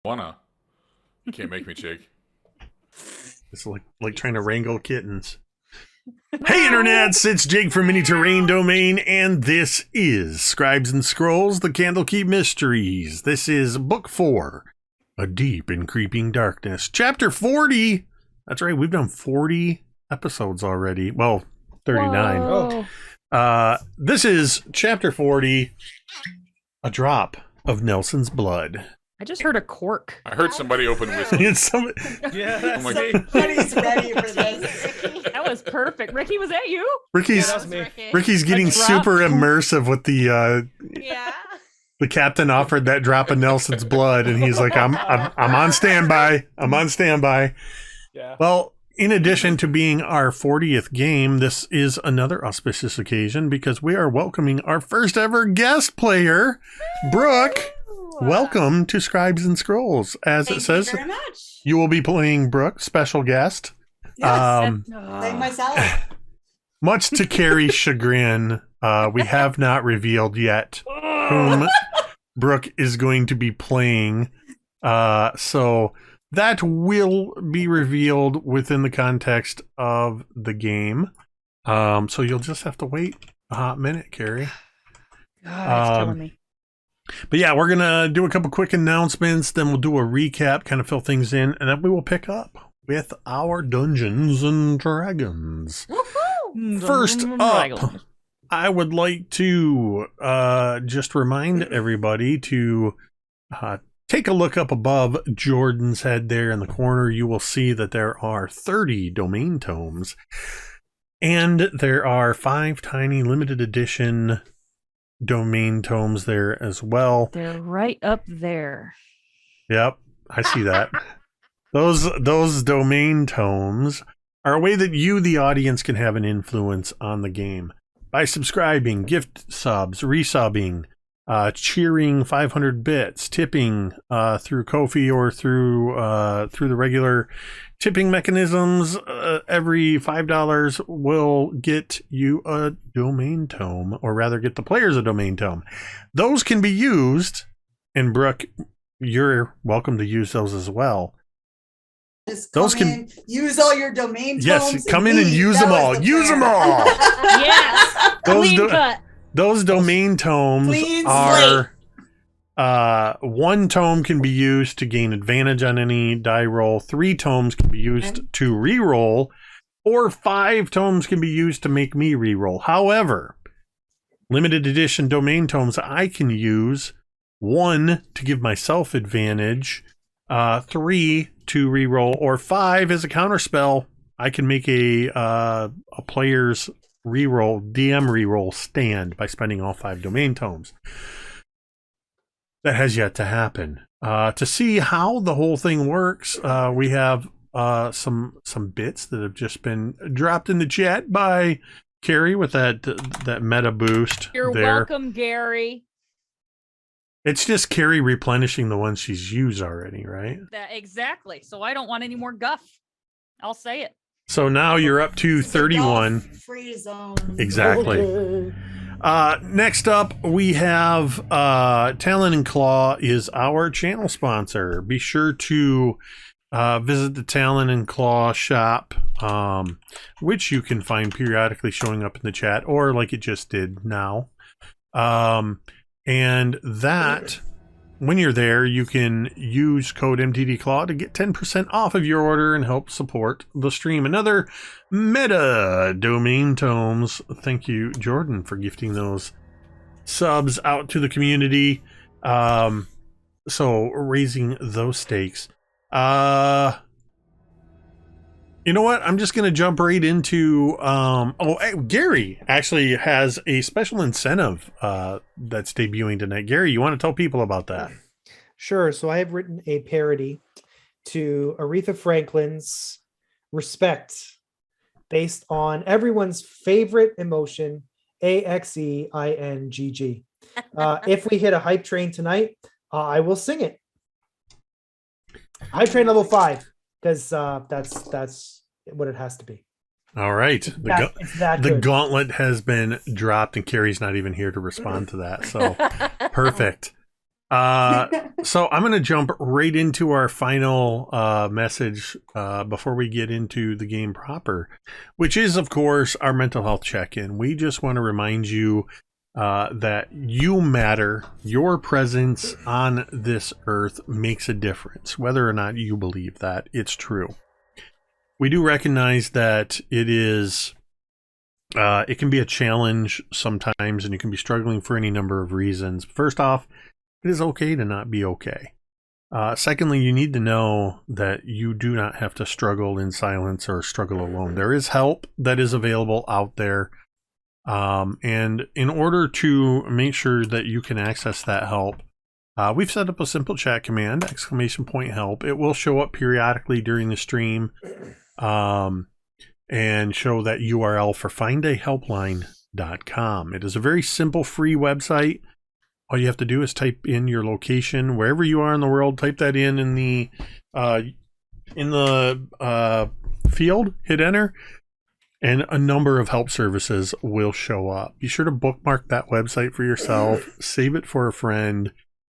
Wanna? You can't make me, Jake. It's like trying to wrangle kittens. Hey internets, it's Jake from Mini Terrain Domain, and this is Scribes and Scrolls, the Candlekeep Mysteries. This is Book 4, A Deep and Creeping Darkness, Chapter 40. That's right, we've done 40 episodes already. Well, 39. Whoa. This is Chapter 40, A Drop of Nelson's Blood. I just heard a cork. I heard somebody open whiskey. It's some, Yeah, Oh my that's God. me. Somebody's ready for this. That was perfect. Ricky, was that you? Ricky's, Yeah, that was me. Ricky's getting A drop. super immersive with the Yeah. the captain offered that drop of Nelson's blood, and he's like, I'm on standby. I'm on standby. Yeah. Well, in addition to being our 40th game, this is another auspicious occasion because we are welcoming our first ever guest player, Brooke. Welcome to Scribes and Scrolls. As Thank it says, you very much. you will be playing Brooke, special guest. Yes, Oh. playing myself. Much to Carrie's chagrin, we have not revealed yet whom Brooke is going to be playing. So that will be revealed within the context of the game. So you'll just have to wait a hot minute, Carrie. God, it's killing me. But yeah, we're going to do a couple quick announcements, then we'll do a recap, kind of fill things in, and then we will pick up with our Dungeons and Dragons. First up, I would like to just remind everybody to take a look up above Jordan's head there in the corner. You will see that there are 30 domain tomes, and there are 5 tiny limited edition domain tomes there as well. They're right up there. Yep, I see that. Those domain tomes are a way that you, the audience, can have an influence on the game by subscribing, gift subs, resubbing, cheering 500 bits, tipping through Ko-fi or through the regular tipping mechanisms. Every $5 will get you a domain tome, or rather get the players a domain tome. Those can be used, and Brooke, you're welcome to use those as well. Just Those come can- in, use all your domain tomes. Yes, come in and leave. use That them was all. the Use them plan. all. Yes! Those Clean cut. Those domain tomes Clean are one tome can be used to gain advantage on any die roll, 3 tomes can be used to re-roll, or 5 tomes can be used to make me re-roll. However, limited edition domain tomes I can use 1 to give myself advantage, 3 to re-roll, or 5 as a counterspell. I can make a player's reroll, DM reroll stand by spending all 5 domain tomes. That has yet to happen. To see how the whole thing works, we have some bits that have just been dropped in the chat by Carrie with that meta boost. You're there. welcome, Gary. It's just Carrie replenishing the ones she's used already, right? Exactly. So I don't want any more guff. I'll say it. So now you're up to 31. Free zone. Exactly. Next up, we have Talon and Claw is our channel sponsor. Be sure to visit the Talon and Claw shop, which you can find periodically showing up in the chat, or like it just did now. And that, when you're there, you can use code MTDClaw to get 10% off of your order and help support the stream. Another meta domain tomes. Thank you, Jordan, for gifting those subs out to the community. So raising those stakes. You know what? I'm just going to jump right into... Gary actually has a special incentive that's debuting tonight. Gary, you want to tell people about that? Sure. So I have written a parody to Aretha Franklin's Respect based on everyone's favorite emotion, AXEINGG. If we hit a hype train tonight, I will sing it. Hype train level 5, because that's what it has to be. All right. The The gauntlet has been dropped, and Carrie's not even here to respond to that. So perfect. So I'm going to jump right into our final message before we get into the game proper, which is, of course, our mental health check-in. We just want to remind you that you matter. Your presence on this earth makes a difference, whether or not you believe that. It's true. We do recognize that it can be a challenge sometimes, and you can be struggling for any number of reasons. First off, it is okay to not be okay. Secondly, you need to know that you do not have to struggle in silence or struggle alone. There is help that is available out there. And in order to make sure that you can access that help, we've set up a simple chat command, !help. It will show up periodically during the stream and show that URL for findahelpline.com. It is a very simple, free website. All you have to do is type in your location wherever you are in the world. Type that in the field. Hit enter, and a number of help services will show up. Be sure to bookmark that website for yourself. Save it for a friend.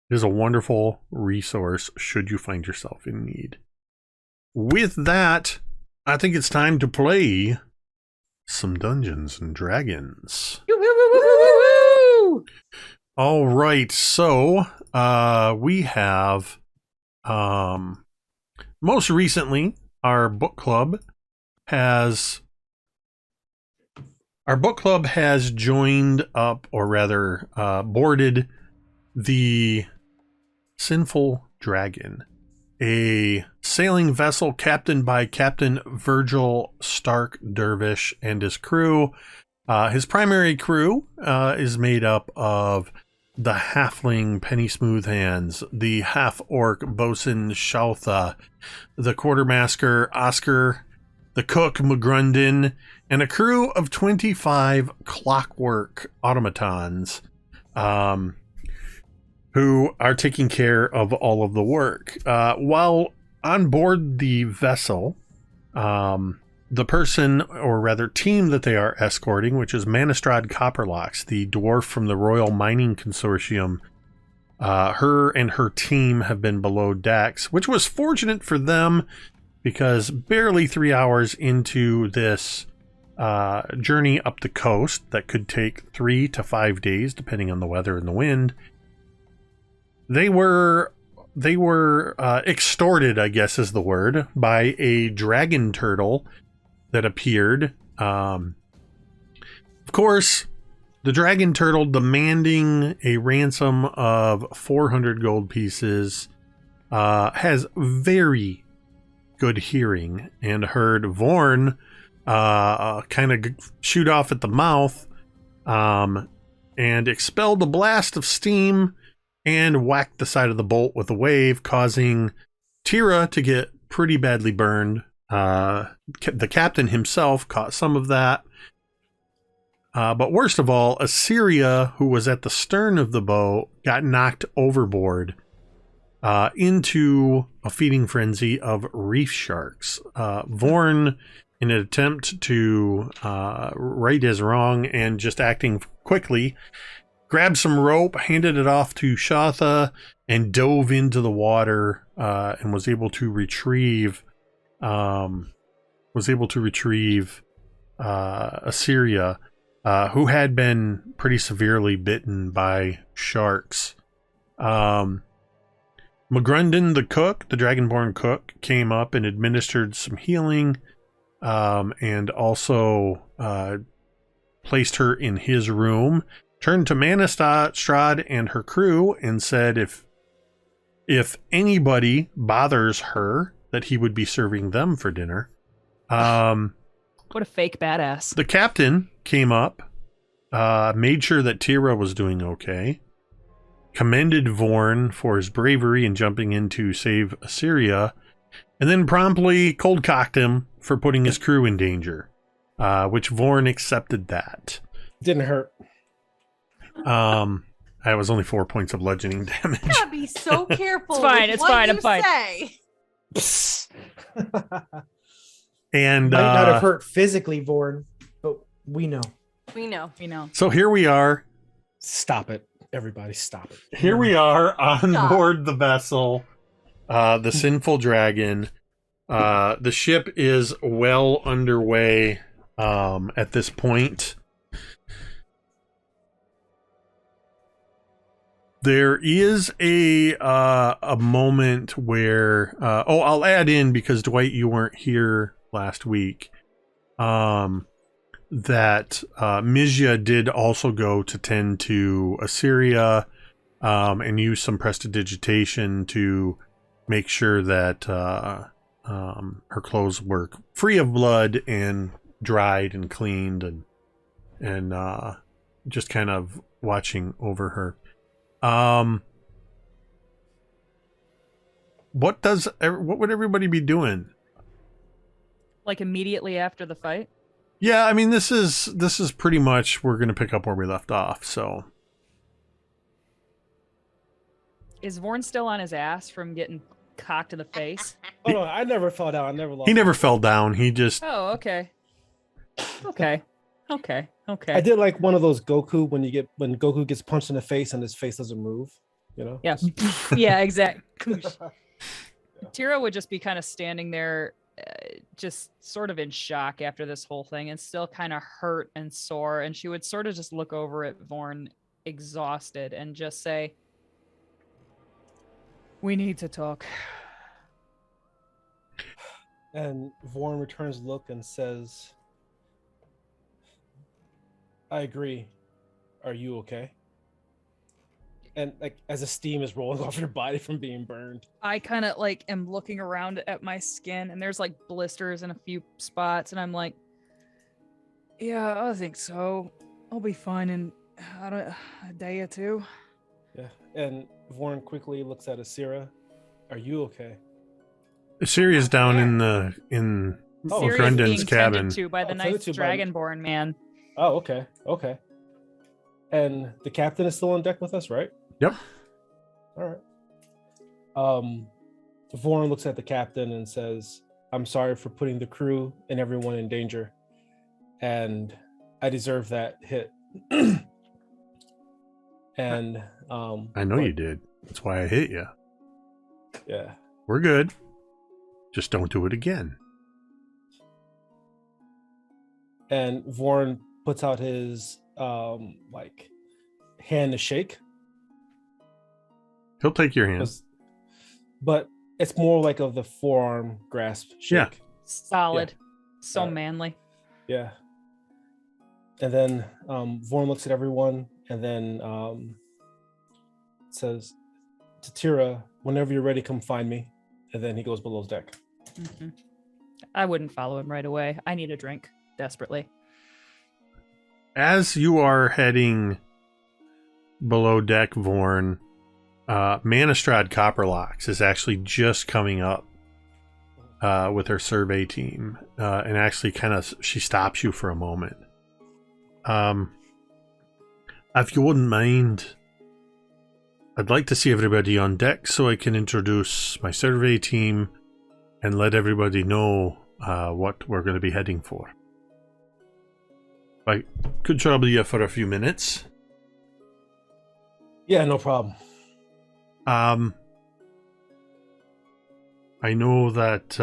It is a wonderful resource should you find yourself in need. With that, I think it's time to play some Dungeons and Dragons. Woo! All right, so we have most recently our book club has joined up, or rather boarded the Sinful Dragon, a sailing vessel captained by Captain Virgil Stark Dervish and his crew. His primary crew is made up of the halfling Penny Smoothhands, the half-orc bosun Shaltha, the quartermaster Oscar, the cook Mugrundin, and a crew of 25 clockwork automatons who are taking care of all of the work. While on board the vessel, the person, or rather team, that they are escorting, which is Manustrad Copperlocks, the dwarf from the Royal Mining Consortium, her and her team have been below decks, which was fortunate for them because barely 3 hours into this journey up the coast that could take 3 to 5 days, depending on the weather and the wind, they were extorted, I guess is the word, by a dragon turtle that appeared. Of course, the dragon turtle demanding a ransom of 400 gold pieces has very good hearing and heard Vaughn kind of shoot off at the mouth and expelled a blast of steam and whacked the side of the bolt with a wave, causing Tira to get pretty badly burned. The captain himself caught some of that. But worst of all, Assyria, who was at the stern of the boat, got knocked overboard into a feeding frenzy of reef sharks. Vaughn, in an attempt to right his wrong and just acting quickly, grabbed some rope, handed it off to Shatha, and dove into the water and was able to retrieve Assyria, who had been pretty severely bitten by sharks. Mugrundin, the cook, the dragonborn cook, came up and administered some healing, and also placed her in his room, turned to Manustrad and her crew and said if anybody bothers her, that he would be serving them for dinner. What a fake badass. The captain came up, made sure that Tira was doing okay, commended Vaughn for his bravery in jumping in to save Assyria, and then promptly cold-cocked him for putting his crew in danger, which Vaughn accepted that. Didn't hurt. I was only 4 points of bludgeoning damage. You gotta be so careful. It's fine, with it's what fine, you I'm fine. say. And Might not have hurt physically, Vaughn, but we know. We know. We know. so here we are. Stop it. Everybody stop it. Here we are on Stop. board the vessel, the Sinful Dragon. The ship is well underway at this point. There is a moment where I'll add in, because Dwight, you weren't here last week. That Mejia did also go to tend to Assyria and use some prestidigitation to make sure that her clothes were free of blood and dried and cleaned, and just kind of watching over her. What would everybody be doing? Like immediately after the fight? Yeah, I mean, this is pretty much, we're going to pick up where we left off, so. Is Vaughn still on his ass from getting cocked in the face? Oh no, I never fell down. I never lost. He never fell down. He just, Oh, okay. Okay. I did like one of those Goku when Goku gets punched in the face and his face doesn't move. You know. Yeah. Yeah, exactly. Tira would just be kind of standing there, just sort of in shock after this whole thing, and still kind of hurt and sore. And she would sort of just look over at Vaughn, exhausted, and just say, "We need to talk." And Vaughn returns the look and says, "I agree. Are you okay?" And like as the steam is rolling off your body from being burned. I kind of like am looking around at my skin, and there's like blisters in a few spots, and I'm like, "Yeah, I think so. I'll be fine in a day or two." Yeah. And Vaughn quickly looks at Asira. "Are you okay?" Assyria's down in Oh, Sirius Brendan's being cabin. tended to by the Oh, tended nice to by- dragonborn man. Oh, okay. Okay. And the captain is still on deck with us, right? Yep. All right. Vaughn looks at the captain and says, "I'm sorry for putting the crew and everyone in danger, and I deserve that hit." And I know you did. That's why I hit you. Yeah. We're good. Just don't do it again. And Vaughn puts out his like hand to shake. He'll take your hand. But it's more like of the forearm grasp shake. Yeah. Solid. So Alright. manly. Yeah. And then Vaughn looks at everyone and then says to Tira, "Whenever you're ready, come find me." And then he goes below deck. Mhm. I wouldn't follow him right away. I need a drink desperately. As you are heading below deck, Vaughn, Manustrad Copperlocks is actually just coming up with her survey team, and actually she stops you for a moment. If you wouldn't mind, I'd like to see everybody on deck so I can introduce my survey team and let everybody know what we're going to be heading for. I could trouble you for a few minutes. Yeah, no problem. I know that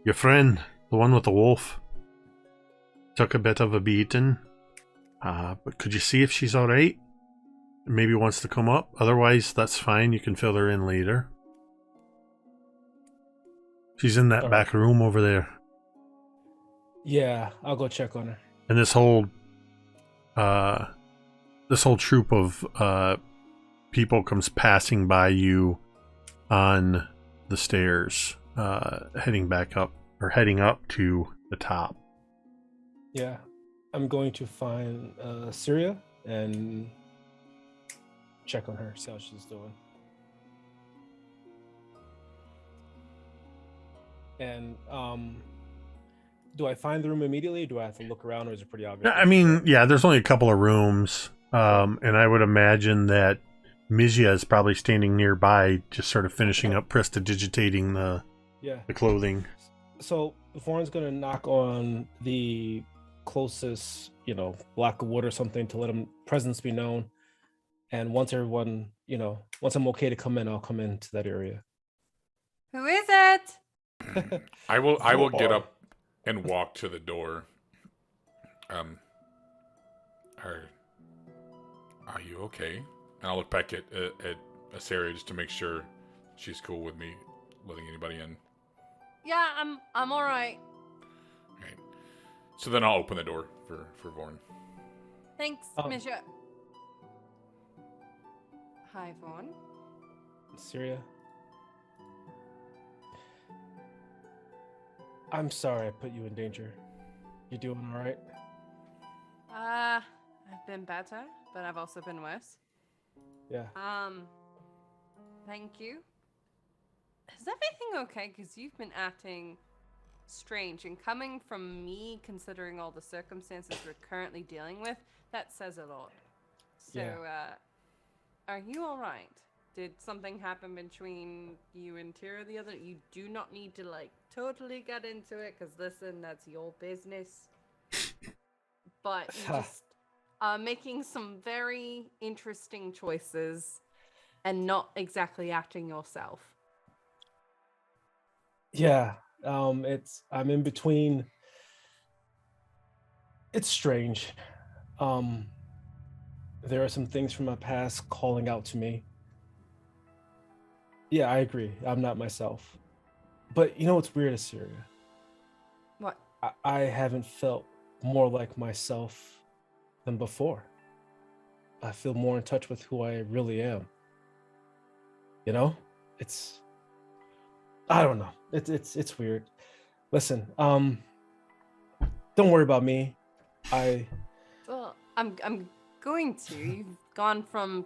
your friend, the one with the wolf, took a bit of a beating. But could you see if she's alright? Maybe wants to come up. Otherwise, that's fine. You can fill her in later. She's in that back room over there. Yeah, I'll go check on her. And this whole troop of people comes passing by you on the stairs, heading up to the top. Yeah, I'm going to find Syria and check on her, see how she's doing. And do I find the room immediately? Or do I have to look around, or is it pretty obvious? I mean, yeah, there's only a couple of rooms, and I would imagine that Mejia is probably standing nearby, just sort of finishing up prestidigitating the clothing. So Vaughn's gonna knock on the closest, block of wood or something to let him presence be known. And once everyone, once I'm okay to come in, I'll come into that area. Who is it? I will get Vaughn. up and walk to the door. Are you okay? And I'll look back at Asari just to make sure she's cool with me letting anybody in. Yeah, I'm all right. Right. So then I'll open the door for Vaughn. Thanks, Mejia. Hi, Vaughn. Syria. I'm sorry I put you in danger. You doing all right? I've been better, but I've also been worse. Yeah. Thank you. Is everything okay? Because you've been acting strange, and coming from me, considering all the circumstances we're currently dealing with, that says a lot. So, are you all right? Did something happen between you and Tira the other? You do not need to totally get into it, because listen, that's your business. But you just are making some very interesting choices and not exactly acting yourself. Yeah. I'm in between. It's strange. There are some things from my past calling out to me. Yeah, I agree. I'm not myself. But you know what's weird, Assyria? What? I haven't felt more like myself than before. I feel more in touch with who I really am. It's I don't know. It's weird. Listen, don't worry about me. Well, I'm going to. You've gone from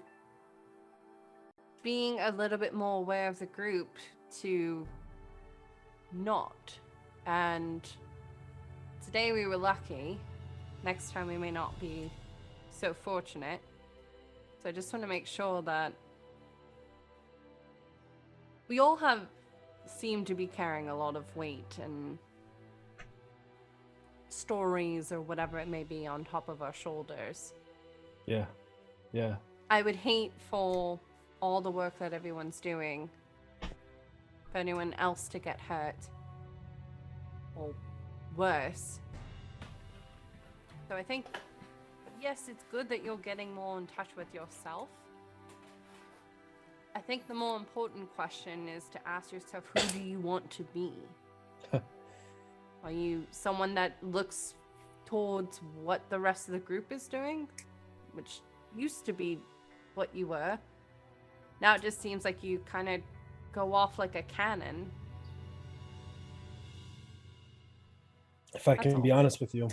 being a little bit more aware of the group to not. And today we were lucky. Next time we may not be so fortunate. So I just want to make sure that we all seem to be carrying a lot of weight and stories or whatever it may be on top of our shoulders. Yeah. I would hate for all the work that everyone's doing for anyone else to get hurt or worse. So I think, yes, it's good that you're getting more in touch with yourself. I think the more important question is to ask yourself, who do you want to be? Are you someone that looks towards what the rest of the group is doing? Which used to be what you were. Now it just seems like you kind of go off like a cannon. If I That's can be all. honest with you,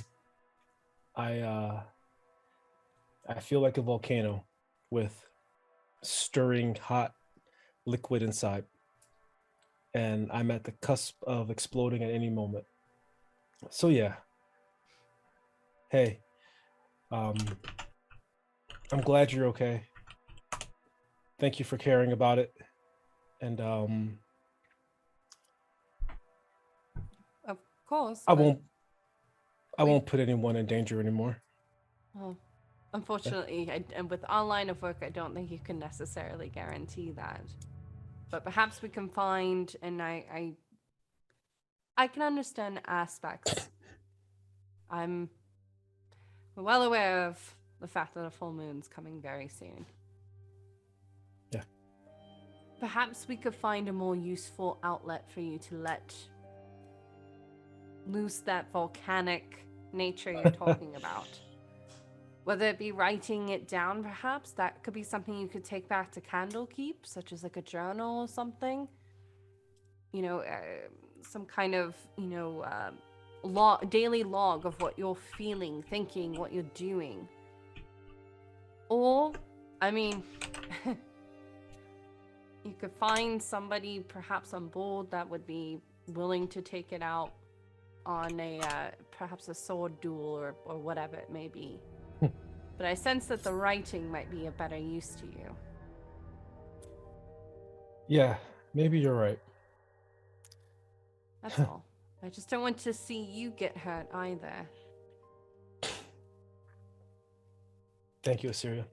I feel like a volcano with stirring hot liquid inside, and I'm at the cusp of exploding at any moment. So yeah. Hey, I'm glad you're okay. Thank you for caring about it. And Of course. I but- won't put anyone in danger anymore. Well, unfortunately, and with our line of work, I don't think you can necessarily guarantee that. But perhaps we can find, and I can understand aspects. I'm well aware of the fact that a full moon's coming very soon. Yeah. Perhaps we could find a more useful outlet for you to let loose that volcanic nature you're talking about. Whether it be writing it down, perhaps that could be something you could take back to Candlekeep, such as like a journal or something. Some kind of daily log of what you're feeling, thinking, what you're doing. Or, you could find somebody perhaps on board that would be willing to take it out on perhaps a sword duel or whatever it may be. But I sense that the writing might be a better use to you. Yeah, maybe you're right. That's all. I just don't want to see you get hurt either. Thank you, Assyria.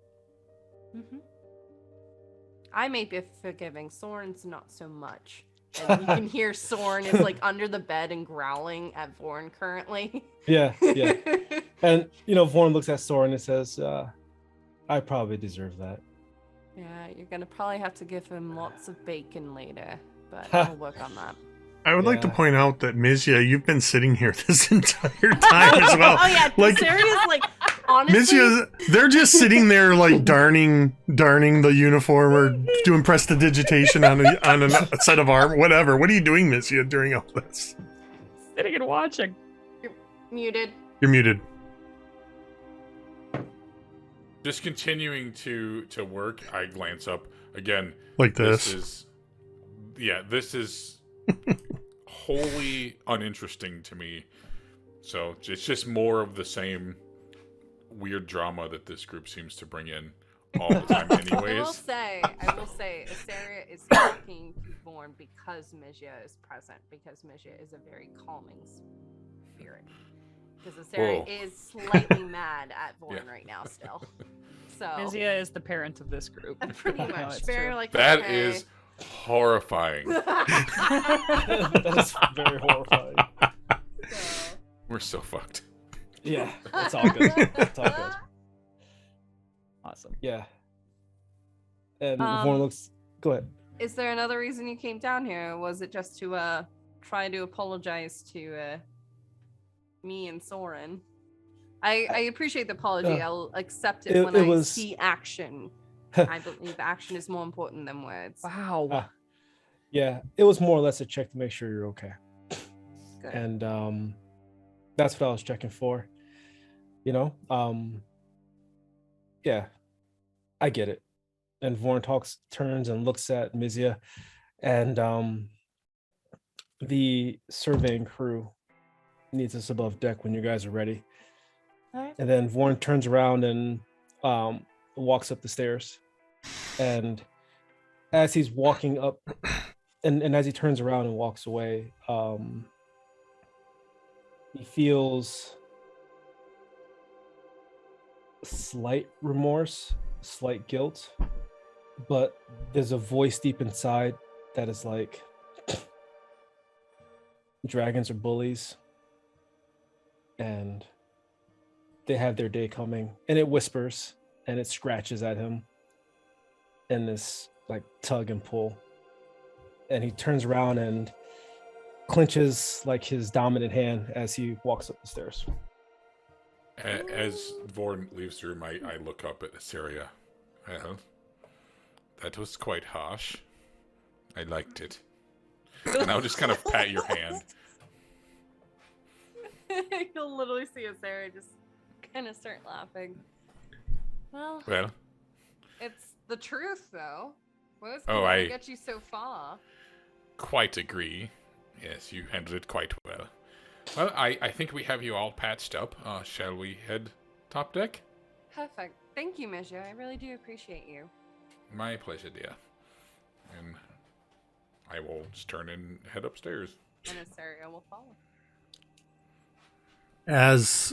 I may be forgiving. Soren's not so much. And you can hear Soren is like under the bed and growling at Vaughn currently. Yeah. And Vaughn looks at Soren and says, I probably deserve that. Yeah, you're gonna probably have to give him lots of bacon later, but I'll work on that. I would like to Yeah. point out that Mejia, you've been sitting here this entire time as well. Oh yeah, Like, Serious, like honestly. Mejia, they're just sitting there like darning the uniform or doing prestidigitation on a set of armor, whatever. What are you doing, Mejia, during all this? Sitting and watching. Muted. You're muted. Just continuing to work, I glance up again. Like this. This is wholly uninteresting to me. So it's just more of the same weird drama that this group seems to bring in all the time I will anyways. say, Asteria is talking to Vaughn because Mejia is present, because Mejia is a very calming spirit. Because Asteria Whoa. is slightly mad at Vaughn Yeah. right now still. So Mejia is the parent of this group. pretty No, much. it's Very true. like That okay. is horrifying. That is very horrifying. So- We're so fucked. Yeah, it's all good. It's all good. Awesome. Yeah. And Um, Vaughn looks. Go ahead. Is there another reason you came down here? Or was it just to try to apologize to me and Soren? I appreciate the apology. I'll accept it, when it I was- see action. I believe action is more important than words. Wow. Ah, yeah, it was more or less a check to make sure you're okay. Good. And that's what I was checking for. Yeah, I get it. And Vaughn turns and looks at Mejia, and the surveying crew needs us above deck when you guys are ready. Alright. And then Vaughn turns around and walks up the stairs, and as he's walking up, and as he turns around and walks away, he feels slight remorse, slight guilt, but there's a voice deep inside that is like, dragons are bullies, and they have their day coming. And it whispers and it scratches at him in this like tug and pull, and he turns around and clenches like his dominant hand as he walks up the stairs. As Vaughn leaves the room, I look up at Assyria. Well, that was quite harsh. I liked it. And I'll just kind of pat your hand. You'll literally see Sarah just kind of start laughing. Well, Well, it's the truth, though. Words Oh, can only I- get you so far. quite agree. Yes, you handled it quite well. Well, I think we have you all patched up. Shall we head top deck? Perfect. Thank you, Mejia. I really do appreciate you. My pleasure, dear. And I will just turn and head upstairs. And Asteria will follow. As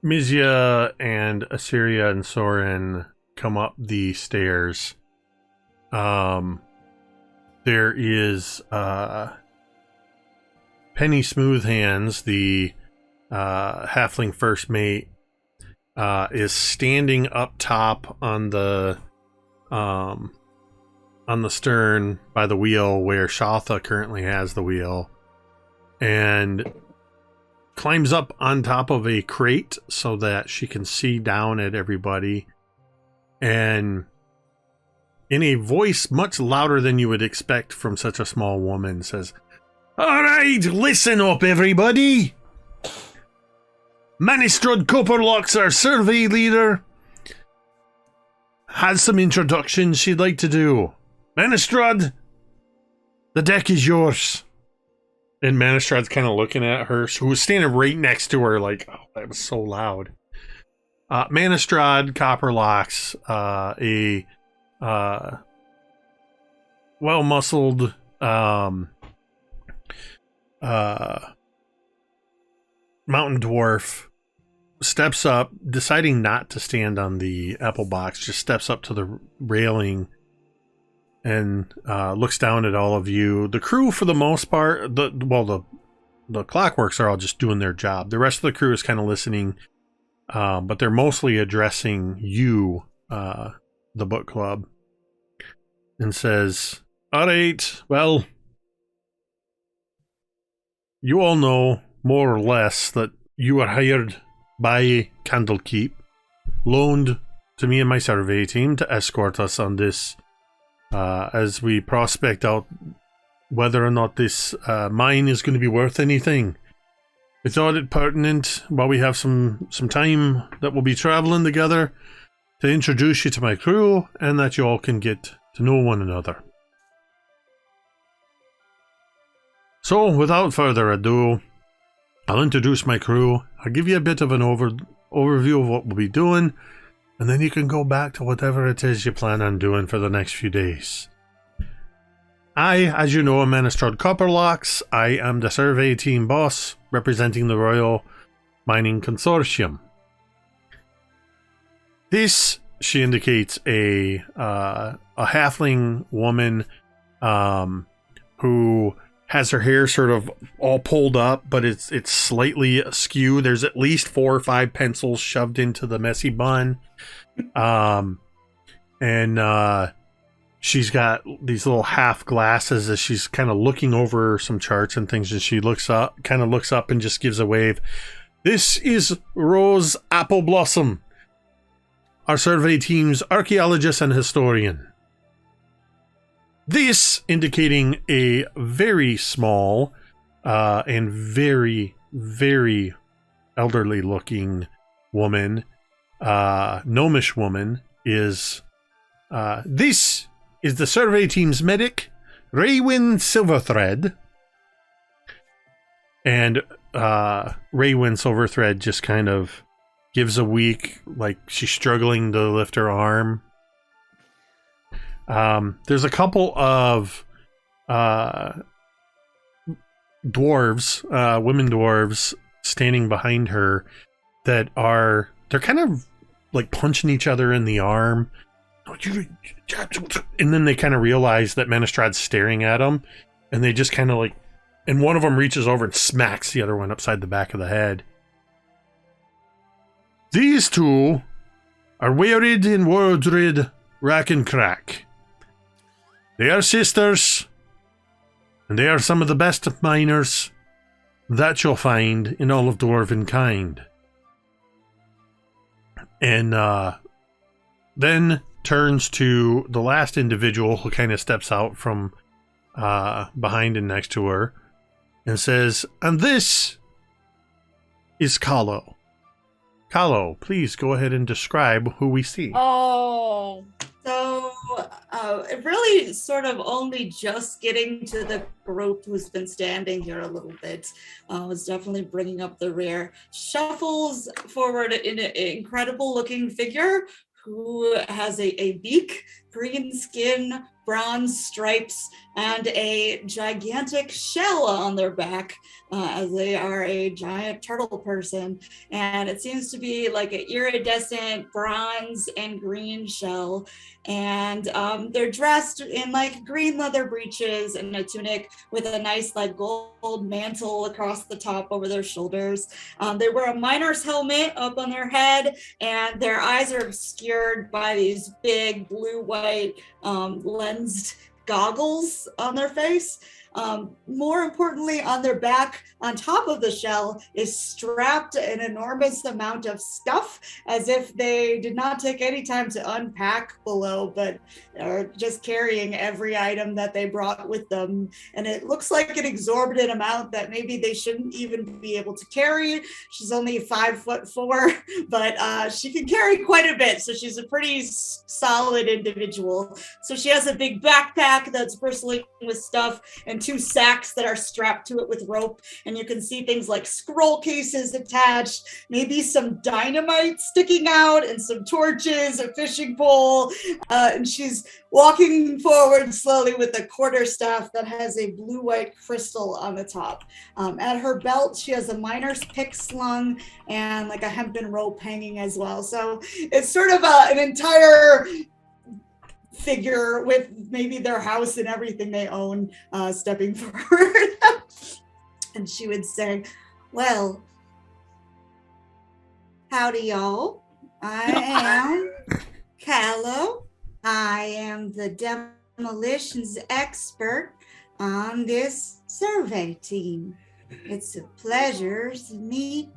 Mejia and Assyria and Soren come up the stairs, there is Penny Smoothhands, the halfling first mate, is standing up top on the stern by the wheel where Shatha currently has the wheel, and climbs up on top of a crate so that she can see down at everybody, and in a voice much louder than you would expect from such a small woman says, "All right, listen up, everybody. Manustrad Copperlock's our survey leader. Has some introductions she'd like to do. Manustrad, the deck is yours." And Manustrad's kind of looking at her, who was standing right next to her, like, oh, that was so loud. Manustrad Copperlocks, a well-muscled mountain dwarf steps up, deciding not to stand on the apple box, just steps up to the railing and looks down at all of you. The crew, for the most part, the clockworks are all just doing their job. The rest of the crew is kind of listening, but they're mostly addressing you, the book club, and says, all right, well, you all know more or less that you were hired by Candlekeep, loaned to me and my survey team to escort us on this as we prospect out whether or not this mine is going to be worth anything. We thought it pertinent, while we have some time that we'll be traveling together, to introduce you to my crew and that you all can get to know one another. So, without further ado, I'll introduce my crew. I'll give you a bit of an overview of what we'll be doing, and then you can go back to whatever it is you plan on doing for the next few days. I, as you know, am Manustrad Copperlocks. I am the survey team boss, representing the Royal Mining Consortium. This, she indicates, a halfling woman who has her hair sort of all pulled up, but it's slightly askew. There's at least 4 or 5 pencils shoved into the messy bun. She's got these little half glasses as she's kind of looking over some charts and things, and she looks up and just gives a wave. This is Rose Appleblossom, our survey team's archaeologist and historian. This, indicating a very small and very, very elderly looking woman, gnomish woman, is this is the survey team's medic, Raywin Silverthread. And Raywin Silverthread just kind of gives a weak, like she's struggling to lift her arm. There's a couple of dwarves, women dwarves, standing behind her that they're kind of like punching each other in the arm. And then they kind of realize that Manistrad's staring at them, and they just kind of like, and one of them reaches over and smacks the other one upside the back of the head. These two are Werid and Wordrid Rack and Crack. They are sisters, and they are some of the best miners that you'll find in all of Dwarven kind. And then turns to the last individual who kind of steps out from behind and next to her and says, and this is Kahlo. Kahlo, please go ahead and describe who we see. Oh, so really sort of only just getting to the group who's been standing here a little bit. Was definitely bringing up the rear. Shuffles forward in an incredible looking figure who has a beak, green skin, bronze stripes, and a gigantic shell on their back, as they are a giant turtle person. And it seems to be like an iridescent bronze and green shell. And they're dressed in like green leather breeches and a tunic with a nice like gold mantle across the top over their shoulders. They wear a miner's helmet up on their head, and their eyes are obscured by these big blue-white lensed goggles on their face. More importantly, on their back, on top of the shell, is strapped an enormous amount of stuff, as if they did not take any time to unpack below, but are just carrying every item that they brought with them. And it looks like an exorbitant amount that maybe they shouldn't even be able to carry. She's only 5'4", but she can carry quite a bit. So she's a pretty solid individual. So she has a big backpack that's bristling with stuff and and 2 sacks that are strapped to it with rope. And you can see things like scroll cases attached, maybe some dynamite sticking out, and some torches, a fishing pole. And she's walking forward slowly with a quarterstaff that has a blue-white crystal on the top. At her belt, she has a miner's pick slung and like a hempen rope hanging as well. So it's sort of an entire figure with maybe their house and everything they own stepping forward. And she would say, well, howdy y'all. I am Kahlo. I am the demolitions expert on this survey team. It's a pleasure to meet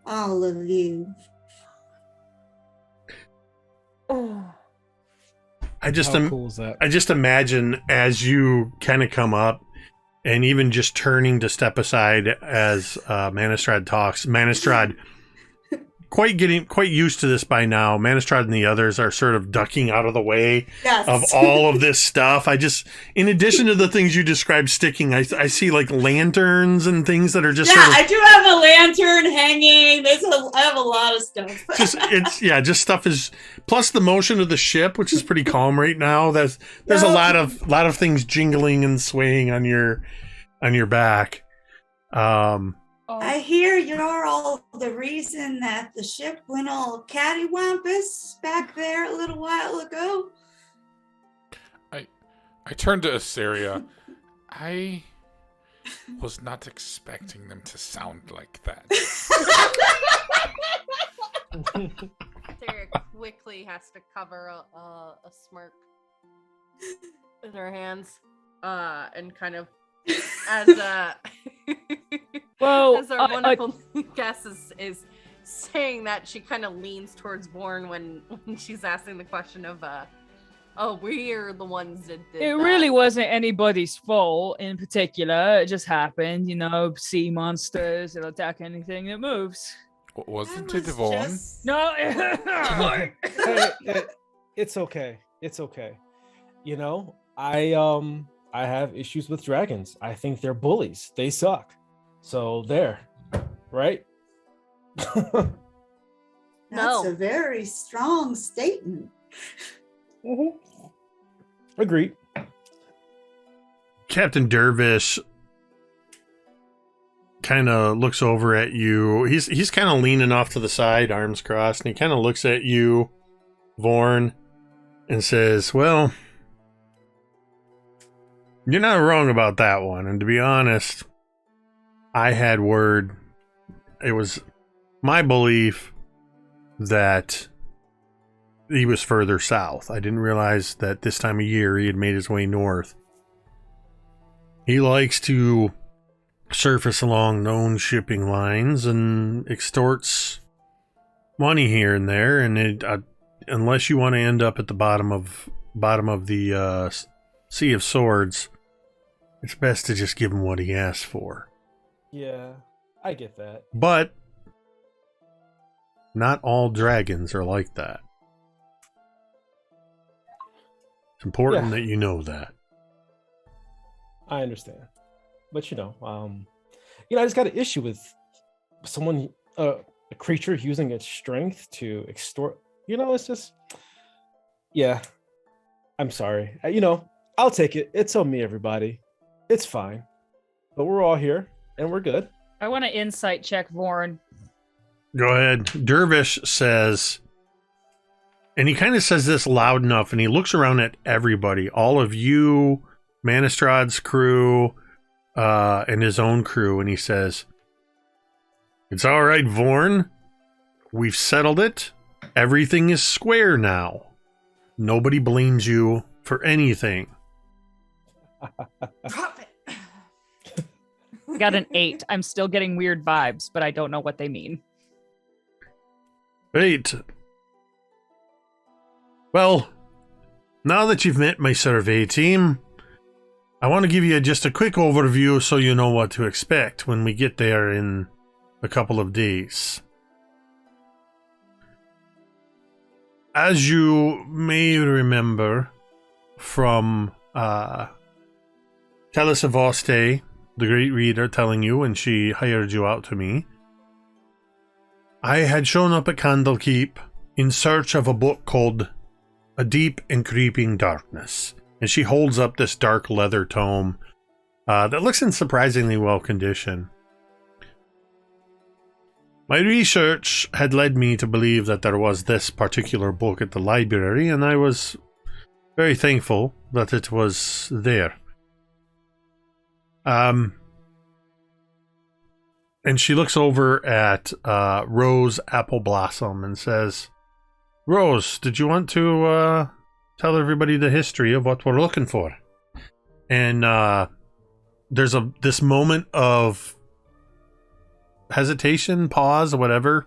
all of you. I just How cool is that? I just imagine as you kind of come up and even just turning to step aside as Manustrad talks. Manustrad, quite used to this by now. Manustrad and the others are sort of ducking out of the way of all of this stuff. In addition to the things you described sticking, I see like lanterns and things that are just sort of, I do have a lantern hanging. I have a lot of stuff. just stuff is, plus the motion of the ship, which is pretty calm right now. There's a lot of things jingling and swaying on your back. I hear you're all the reason that the ship went all cattywampus back there a little while ago. I turned to Assyria. I was not expecting them to sound like that. Sarah quickly has to cover a smirk with her hands, and kind of as Well, as our wonderful guest is saying that, she kind of leans towards Vaughn when she's asking the question of we're the ones that did it that. really wasn't anybody's fault in particular. It just happened, sea monsters, it'll attack anything that moves. Wasn't it Vaughn? No. Hey, it's okay. It's okay. I have issues with dragons. I think they're bullies. They suck. So there, right? That's a very strong statement. Agreed. Captain Dervish kind of looks over at you. He's kind of leaning off to the side, arms crossed, and he kind of looks at you, Vaughn, and says, well, you're not wrong about that one. And to be honest, I had word. It was my belief that he was further south. I didn't realize that this time of year he had made his way north. He likes to surface along known shipping lines and extorts money here and there. And unless you want to end up at the bottom of the Sea of Swords, it's best to just give him what he asked for. Yeah, I get that. But not all dragons are like that. It's important that you know that. I understand. But I just got an issue with someone, a creature using its strength to extort. It's just, I'm sorry. I'll take it. It's on me, everybody. It's fine. But we're all here, and we're good. I want to insight check Vaughn. Go ahead. Dervish says, and he kind of says this loud enough, and he looks around at everybody, all of you, Manustrad's crew, and his own crew, and he says, it's all right, Vaughn. We've settled it. Everything is square now. Nobody blames you for anything. Drop it. I got an 8. I'm still getting weird vibes, but I don't know what they mean. 8. Well, now that you've met my survey team, I want to give you just a quick overview so you know what to expect when we get there in a couple of days. As you may remember from Telesavoste, the great reader, telling you when she hired you out to me. I had shown up at Candlekeep in search of a book called A Deep and Creeping Darkness. And she holds up this dark leather tome that looks in surprisingly well condition. My research had led me to believe that there was this particular book at the library, and I was very thankful that it was there. And she looks over at Rose Apple Blossom and says, Rose, did you want to tell everybody the history of what we're looking for? And there's this moment of hesitation, pause, or whatever,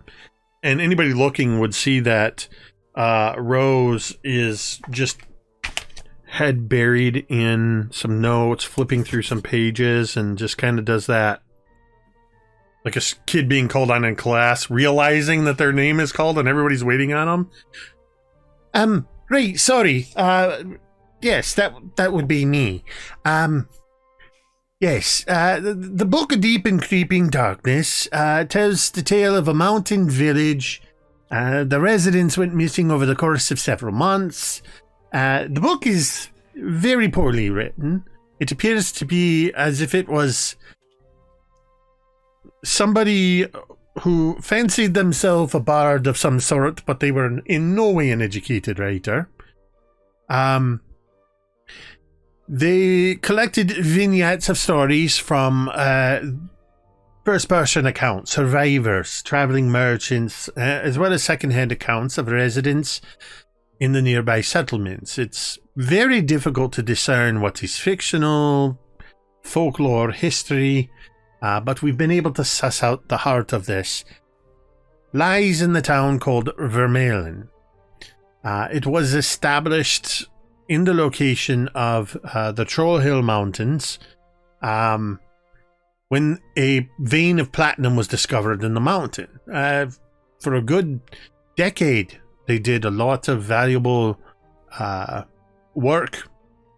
and anybody looking would see that Rose is just head buried in some notes, flipping through some pages, and just kind of does that like a kid being called on in class, realizing that their name is called and everybody's waiting on them. Right, sorry. Yes, that would be me. Yes, the Book of Deep and Creeping Darkness tells the tale of a mountain village. The residents went missing over the course of several months. The book is very poorly written. It appears to be as if it was somebody who fancied themselves a bard of some sort, but they were in no way an educated writer. They collected vignettes of stories from first-person accounts, survivors, traveling merchants, as well as second-hand accounts of residents in the nearby settlements. It's very difficult to discern what is fictional, folklore, history, but we've been able to suss out the heart of this. Lies in the town called Vermeulen. It was established in the location of the Troll Hill Mountains when a vein of platinum was discovered in the mountain. For a good decade, they did a lot of valuable work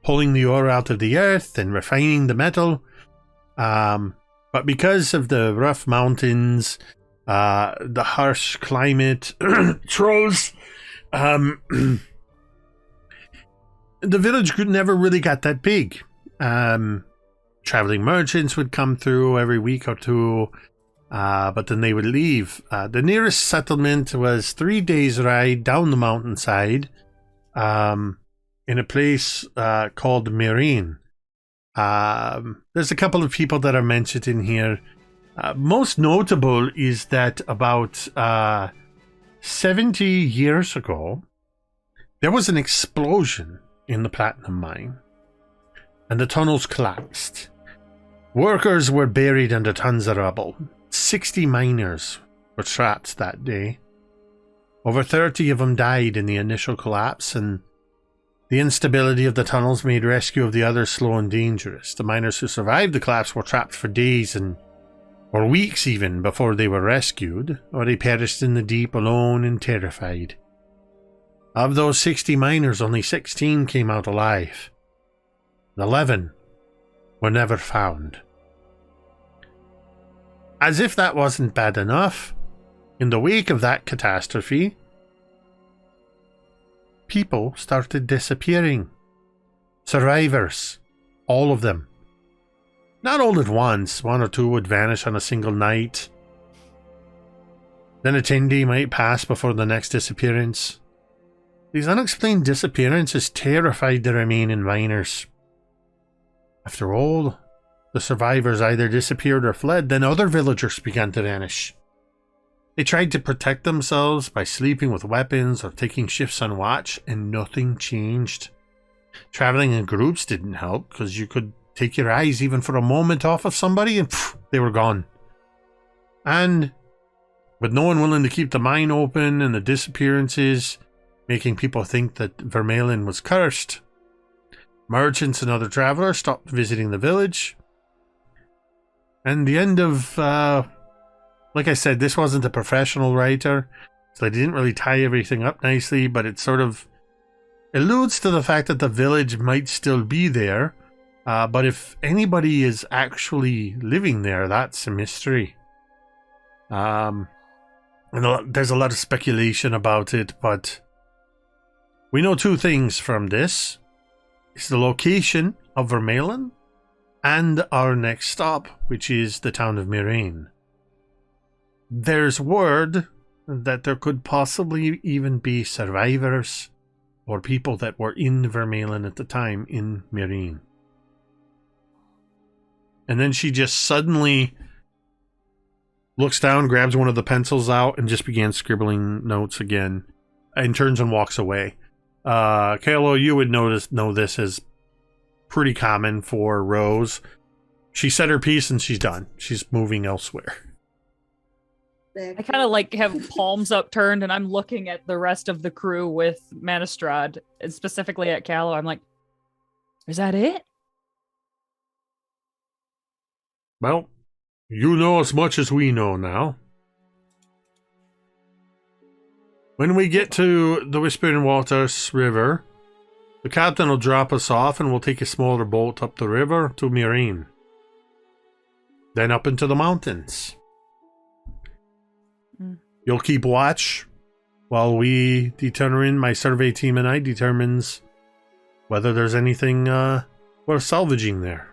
pulling the ore out of the earth and refining the metal. But because of the rough mountains, the harsh climate, trolls, the village never really got that big. Traveling merchants would come through every week or two, but then they would leave. The nearest settlement was 3 days' ride down the mountainside, in a place called Mirin. There's a couple of people that are mentioned in here. Most notable is that about 70 years ago, there was an explosion in the platinum mine, and the tunnels collapsed. Workers were buried under tons of rubble. 60 miners were trapped that day. Over 30 of them died in the initial collapse, and the instability of the tunnels made rescue of the others slow and dangerous. The miners who survived the collapse were trapped for days or weeks even before they were rescued, or they perished in the deep alone and terrified. Of those 60 miners, only 16 came out alive. 11 were never found. As if that wasn't bad enough, in the wake of that catastrophe, people started disappearing. Survivors, all of them. Not all at once, one or two would vanish on a single night. Then a 10-day might pass before the next disappearance. These unexplained disappearances terrified the remaining miners. After all, the survivors either disappeared or fled, then other villagers began to vanish. They tried to protect themselves by sleeping with weapons or taking shifts on watch, and nothing changed. Traveling in groups didn't help, because you could take your eyes even for a moment off of somebody and they were gone. And with no one willing to keep the mine open and the disappearances making people think that Vermeulen was cursed, merchants and other travelers stopped visiting the village. And the end of, like I said, this wasn't a professional writer, so they didn't really tie everything up nicely, but it sort of alludes to the fact that the village might still be there, But if anybody is actually living there, that's a mystery. And there's a lot of speculation about it, but we know two things from this. It's the location of Vermeulen and our next stop, which is the town of Mirain. There's word that there could possibly even be survivors or people that were in Vermeulen at the time in Mirain. And then she just suddenly looks down, grabs one of the pencils out, and just begins scribbling notes again, and turns and walks away. Kahlo, you would know this as pretty common for Rose. She said her piece and she's done. She's moving elsewhere. I kind of like have palms upturned and I'm looking at the rest of the crew with Manustrad, and specifically at Kahlo. I'm like, is that it? Well, you know as much as we know now. When we get to the Whispering Waters River, the captain will drop us off and we'll take a smaller boat up the river to Mirain. Then up into the mountains. You'll keep watch while we determine, my survey team and I determines whether there's anything worth salvaging there.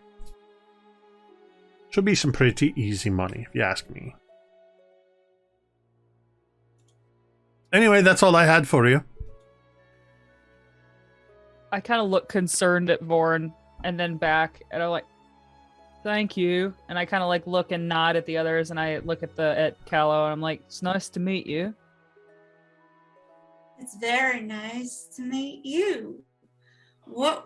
Should be some pretty easy money, if you ask me. Anyway, that's all I had for you. I kind of look concerned at Vaughn and then back, and I'm like, thank you. And I kind of like look and nod at the others, and I look at Kahlo, and I'm like, it's nice to meet you. It's very nice to meet you. What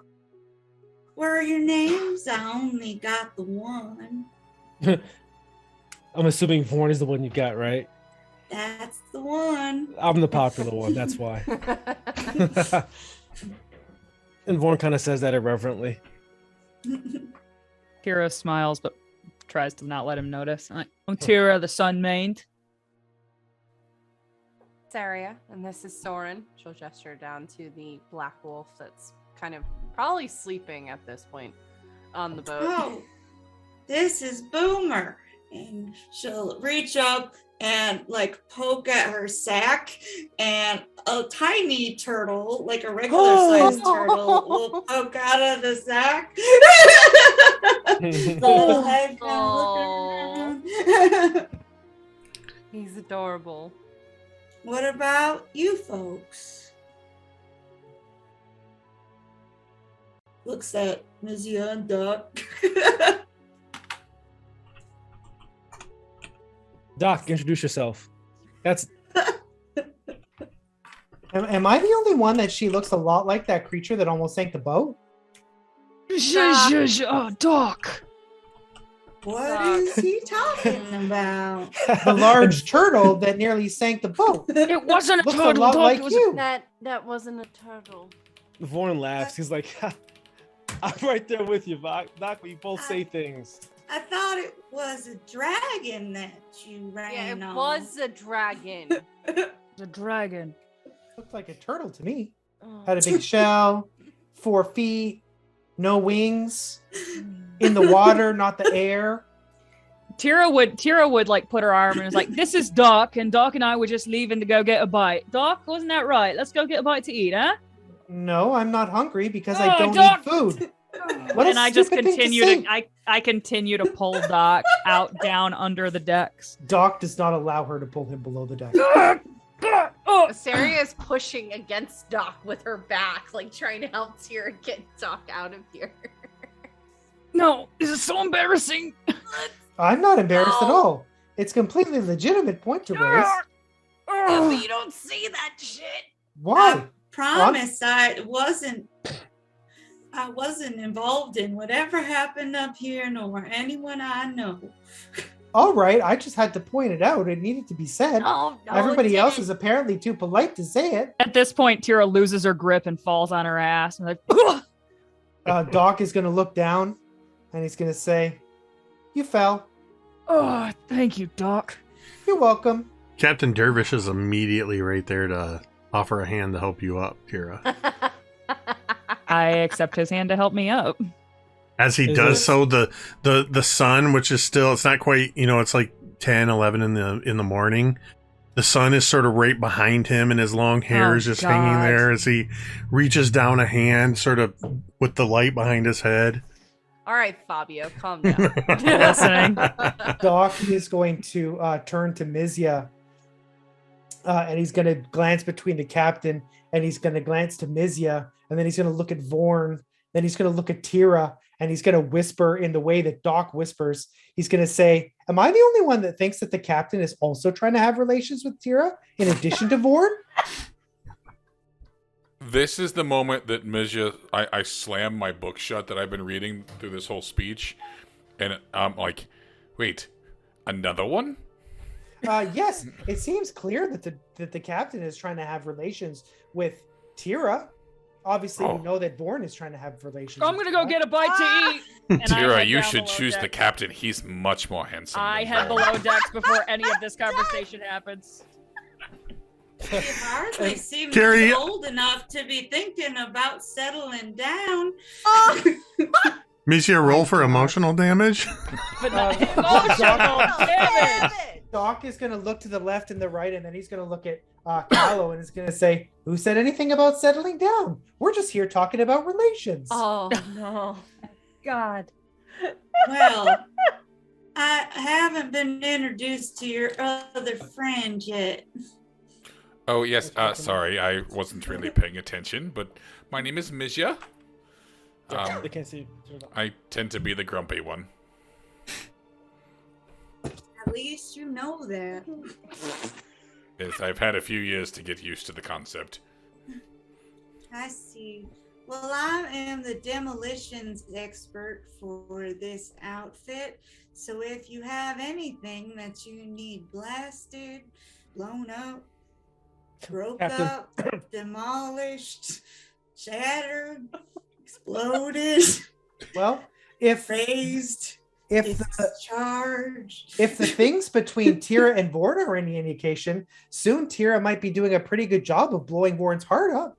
were your names? I only got the one. I'm assuming Vaughn is the one you got, right? That's the one. I'm the popular one, that's why. And Vaughn kind of says that irreverently. Tira smiles, but tries to not let him notice. I'm Tira, the sun-maned. Saria, and this is Soren. She'll gesture down to the black wolf that's kind of probably sleeping at this point on the boat. Oh, this is Boomer. And she'll reach up and like poke at her sack, and a tiny turtle, like a regular sized turtle, will poke out of the sack. The head kind of looking around. He's adorable. What about you folks? Looks at Mejia and Duck. Doc, introduce yourself. That's Am I the only one that she looks a lot like that creature that almost sank the boat? Oh, Doc. What is he talking about? The large turtle that nearly sank the boat. It wasn't a Looks turtle, a lot Doc. like It was you. That wasn't a turtle. Vaughn laughs. He's like, I'm right there with you, Doc. We both say things. I thought it was a dragon that you ran Yeah, it on. was a dragon. a dragon. Looked like a turtle to me. Oh. Had a big shell, 4 feet, no wings, in the water, not the air. Tira would like put her arm and is like, this is Doc, and Doc and I were just leaving to go get a bite. Doc, wasn't that right? Let's go get a bite to eat, huh? No, I'm not hungry because I don't Doc! eat food. What a And I just stupid thing continue say. to I continue to pull Doc out down under the decks. Doc does not allow her to pull him below the deck. Saria is pushing against Doc with her back, like trying to help Tira get Doc out of here. No, this is so embarrassing. I'm not embarrassed at No. all. It's completely legitimate point to raise. Yeah, but you don't see that shit. Why? Promise I wasn't involved in whatever happened up here, nor anyone I know. All right, I just had to point it out. It needed to be said. No, Everybody it else didn't. is apparently too polite to say it. At this point, Tira loses her grip and falls on her ass. And like, Doc is going to look down and he's going to say, "You fell. oh, thank you, Doc. You're welcome." Captain Dervish is immediately right there to offer a hand to help you up, Tira. I accept his hand to help me up. As he Is does it? so, the sun, which is still, it's not quite, it's like 10, 11 in the morning. The sun is sort of right behind him, and his long hair Oh, is just God. hanging there as he reaches down a hand, sort of with the light behind his head. All right, Fabio, calm down. Listening. Doc is going to turn to Mejia, and he's going to glance between the captain, and he's going to glance to Mejia, and then he's going to look at Vaughn, then he's going to look at Tira, and he's going to whisper in the way that Doc whispers. He's going to say, "Am I the only one that thinks that the captain is also trying to have relations with Tira in addition to Vaughn?" This is the moment that Mejia, I slam my book shut that I've been reading through this whole speech, and I'm like, wait, another one? Yes, it seems clear that the captain is trying to have relations with Tira. Obviously, Oh. we know that Vaughn is trying to have relations. I'm with gonna go Tira. get a bite to eat. And I Tira, head you down should below choose the deck. captain. He's much more handsome. I than head Vaughn. below decks before any of this conversation happens. He hardly seems Carrie- old enough to be thinking about settling down. Mejia, roll for emotional damage. But not Uh, emotional damage. Doc is going to look to the left and the right, and then he's going to look at Kahlo and is going to say, "Who said anything about settling down? We're just here talking about relations." Oh no. God. Well, I haven't been introduced to your other friend yet. Oh, yes, sorry, I wasn't really paying attention, but my name is Mejia. They can't see. I tend to be the grumpy one. At least you know that. Yes, I've had a few years to get used to the concept. I see. Well, I am the demolitions expert for this outfit. So if you have anything that you need blasted, blown up, broke Captain. up, demolished, shattered, exploded, Well, if raised, the discharged. if the things between Tira and Vaughn are any indication, soon Tira might be doing a pretty good job of blowing Vaugh's heart up.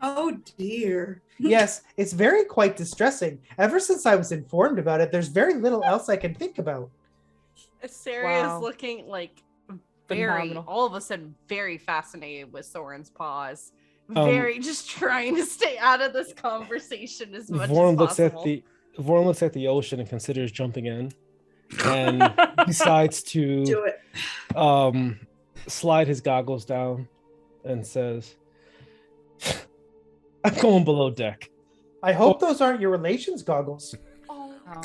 Oh dear. Yes, it's very quite distressing. Ever since I was informed about it, there's very little else I can think about. Assyria Wow. is looking like very, Phenomenal. all of a sudden, very fascinated with Soren's paws. Um, Very just trying to stay out of this conversation as much Vaughn as looks possible. at Vaughn looks at the ocean and considers jumping in, and decides Do to it. slide his goggles down, and says, "I'm going below deck." I hope those aren't your relations goggles. Oh Oh my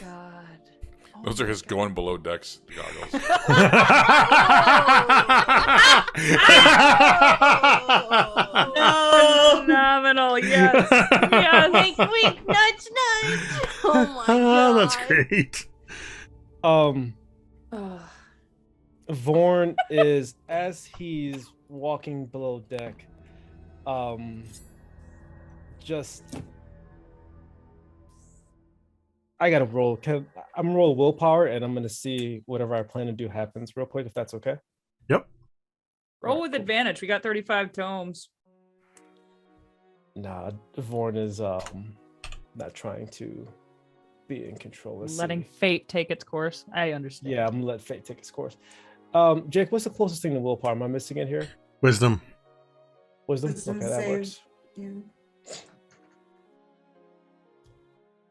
god. Those are his going below decks goggles. No. Phenomenal. Yes. Yes. Wink, wink, nudge, nudge. Oh my god. That's great. Um, Ugh. Vaughn is, as he's walking below deck, just I gotta roll. I'm gonna roll willpower, and I'm gonna see whatever I plan to do happens real quick, if that's okay. Yep. Roll with advantage. We got 35 tomes. Nah, Vaughn is not trying to be in control. Let's Letting see. fate take its course. I understand. Yeah, I'm gonna let fate take its course. Jake, what's the closest thing to willpower? Am I missing it here? Wisdom. Wisdom. Wisdom Okay, that save. works. Yeah.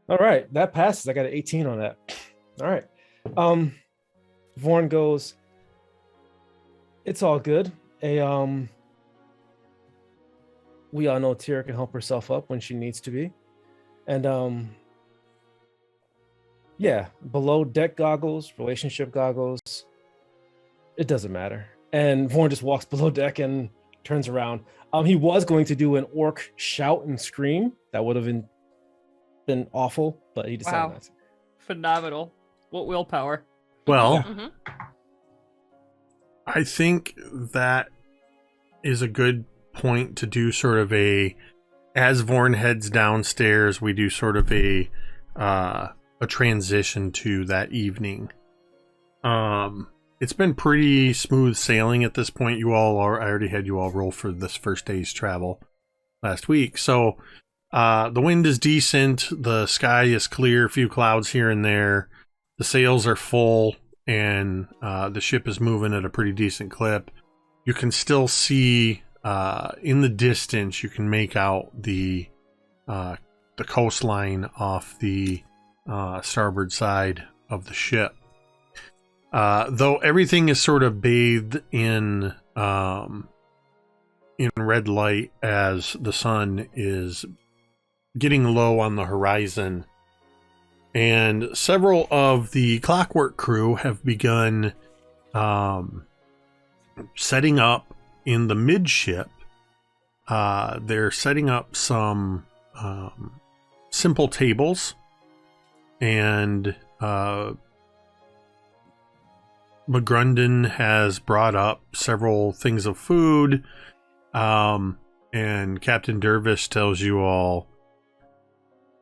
All right, that passes. I got an 18 on that. All right. Vaughn goes, "It's all good. We all know Tira can help herself up when she needs to be. And yeah, below deck goggles, relationship goggles, it doesn't matter." And Vaughn just walks below deck and turns around. He was going to do an orc shout and scream. That would have been awful, but he decided Wow. not to. Phenomenal. What willpower? Well, Mhm. I think that is a good point to do sort of as Vaughn heads downstairs, we do sort of a transition to that evening. It's been pretty smooth sailing at this point. I already had you all roll for this first day's travel last week. So The wind is decent. The sky is clear. A few clouds here and there. The sails are full, and the ship is moving at a pretty decent clip. You can still see in the distance. You can make out the coastline off the starboard side of the ship. Though everything is sort of bathed in red light as the sun is getting low on the horizon, and several of the clockwork crew have begun setting up in the midship. They're setting up some simple tables, and McGrunden has brought up several things of food, and Captain Dervish tells you all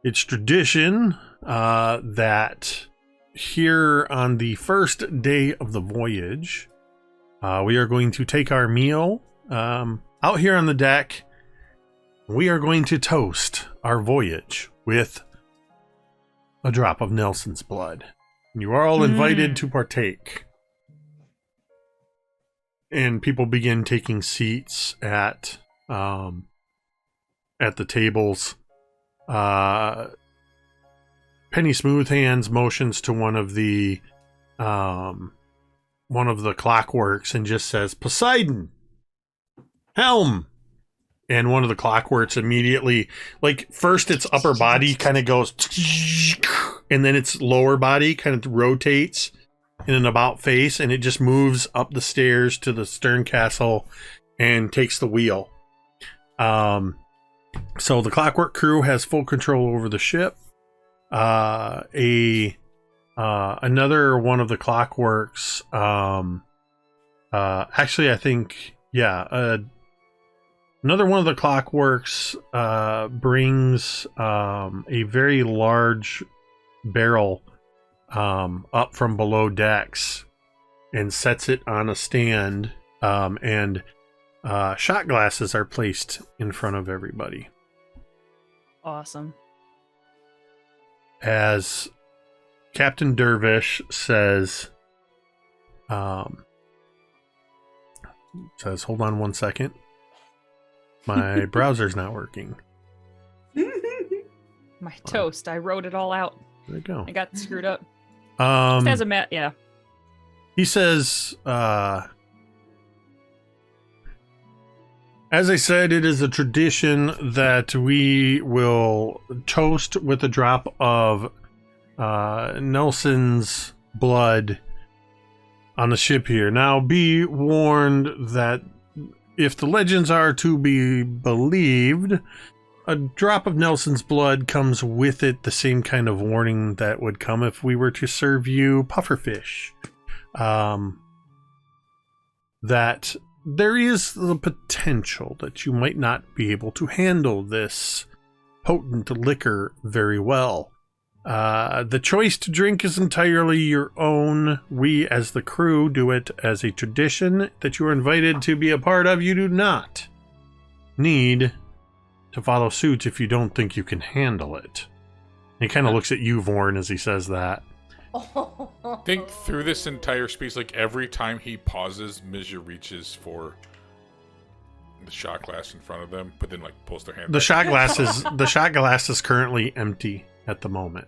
it's tradition that here on the first day of the voyage, we are going to take our meal out here on the deck. We are going to toast our voyage with a drop of Nelson's blood. You are all invited to partake. And people begin taking seats at the tables. Penny Smoothhands motions to one of the clockworks and just says, "Poseidon, helm." And one of the clockworks immediately, like, first its upper body kind of goes, and then its lower body kind of rotates in an about face, and it just moves up the stairs to the stern castle and takes the wheel. So the clockwork crew has full control over the ship. Another one of the clockworks, actually, I think, another one of the clockworks brings a very large barrel up from below decks and sets it on a stand, and shot glasses are placed in front of everybody. Awesome. As Captain Dervish says, hold on one second. My browser's not working. My toast. I wrote it all out. There you go. I got screwed up. Just as a yeah. He says, as I said, it is a tradition that we will toast with a drop of Nelson's blood on the ship here. Now, be warned that if the legends are to be believed, a drop of Nelson's blood comes with it the same kind of warning that would come if we were to serve you pufferfish. That there is the potential that you might not be able to handle this potent liquor very well. The choice to drink is entirely your own. We, as the crew, do it as a tradition that you are invited to be a part of. You do not need to follow suit if you don't think you can handle it. He kind of looks at you, Vaughn, as he says that. Think through this entire speech, like every time he pauses, Mejia reaches for the shot glass in front of them, but then like pulls their hand. The shot glass is currently empty at the moment.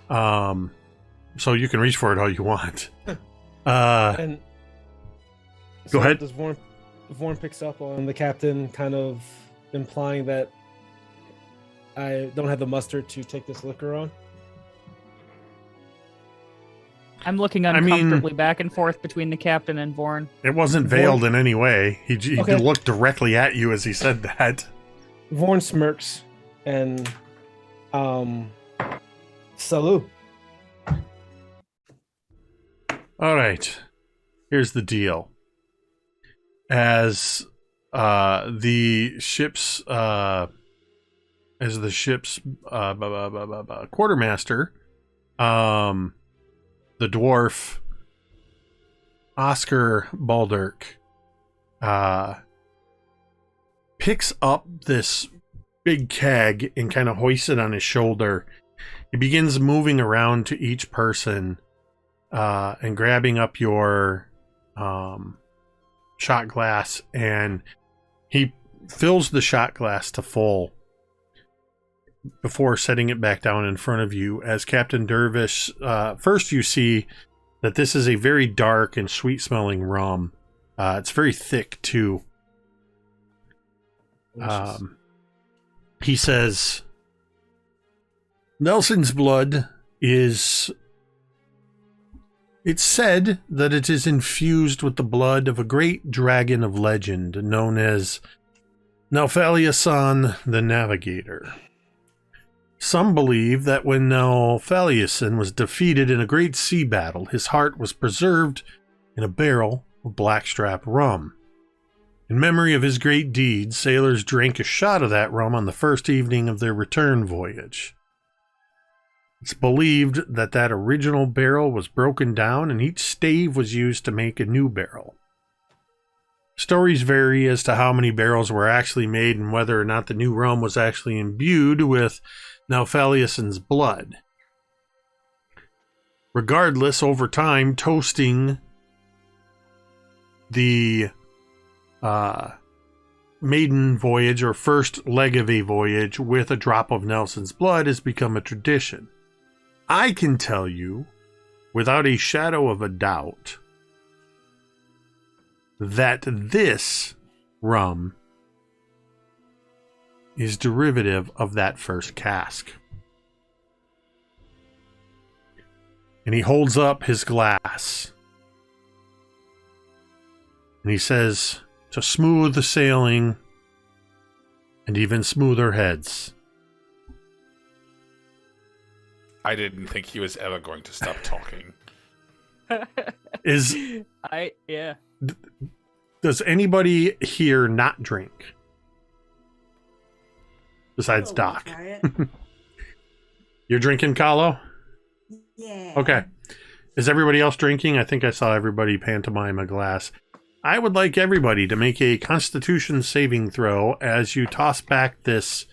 Oh. So you can reach for it all you want. And Go ahead. Does Vaughn picks up on the captain, kind of implying that I don't have the mustard to take this liquor on. I'm looking uncomfortably back and forth between the captain and Vaughn. It wasn't veiled in any way. He Okay. looked directly at you as he said that. Vaughn smirks and salute. All right. Here's the deal. As the ship's quartermaster, the dwarf Oscar Baldirk picks up this big keg and kind of hoists it on his shoulder. He begins moving around to each person and grabbing up your shot glass, and he fills the shot glass to full before setting it back down in front of you. As Captain Dervish, first you see that this is a very dark and sweet smelling rum. It's very thick too. He says, Nelson's blood is... It's said that it is infused with the blood of a great dragon of legend known as Naufaliasan the Navigator. Some believe that when Naufaliasan was defeated in a great sea battle, his heart was preserved in a barrel of blackstrap rum. In memory of his great deeds, sailors drank a shot of that rum on the first evening of their return voyage. It's believed that that original barrel was broken down and each stave was used to make a new barrel. Stories vary as to how many barrels were actually made and whether or not the new rum was actually imbued with Naufaliasan's blood. Regardless, over time, toasting the maiden voyage or first leg of a voyage with a drop of Nelson's blood has become a tradition. I can tell you, without a shadow of a doubt, that this rum is derivative of that first cask. And he holds up his glass. And he says, to smooth the sailing and even smoother heads. I didn't think he was ever going to stop talking. Does anybody here not drink? Besides Doc. You're drinking, Kahlo? Yeah. Okay. Is everybody else drinking? I think I saw everybody pantomime a glass. I would like everybody to make a Constitution saving throw as you toss back this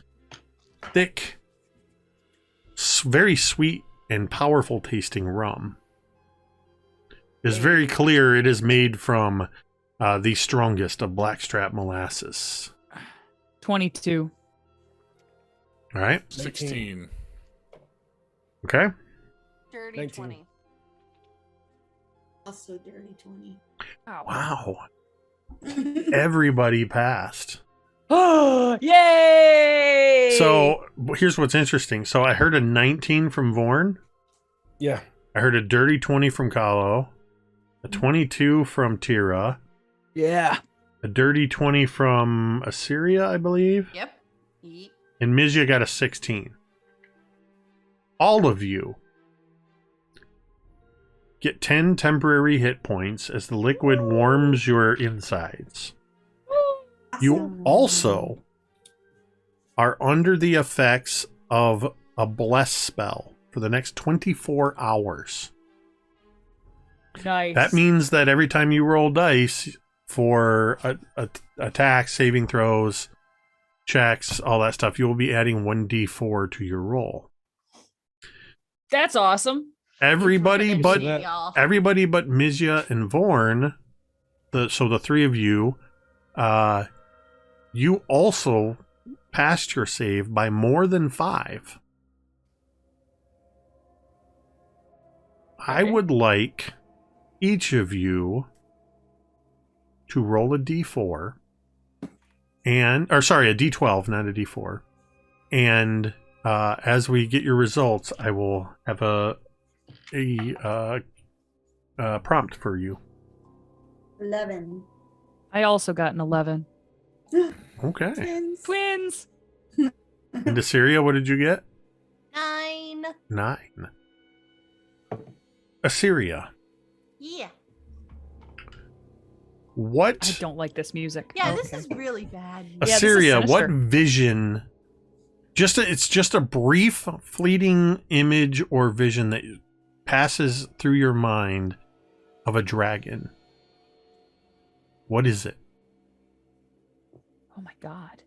thick, very sweet and powerful tasting rum. It's very clear it is made from the strongest of blackstrap molasses. 22. All right. 16. Okay. Dirty 19. 20. Also dirty 20. Wow. Everybody passed. Oh, yay! So here's what's interesting. So I heard a 19 from Vaughn. Yeah. I heard a dirty 20 from Kahlo. A 22 from Tira. Yeah. A dirty 20 from Assyria, I believe. Yep. Yeet. And Mejia got a 16. All of you get 10 temporary hit points as the liquid warms your insides. You also are under the effects of a bless spell for the next 24 hours. Nice. That means that every time you roll dice for attacks, saving throws, checks, all that stuff, you will be adding 1d4 to your roll. That's awesome. Everybody but Y'all. Mejia and Vaughn, so the three of you, you also passed your save by more than 5. I would like each of you to roll a d4 a d12, not a d4. And as we get your results, I will have a prompt for you. 11. I also got an 11. Okay. Twins. And Assyria, what did you get? 9. 9. Assyria, Yeah. what? I don't like this music. Yeah, this is really bad. this is Assyria, what sinister. vision? It's just a brief, fleeting image or vision that passes through your mind of a dragon. What is it? Oh my god.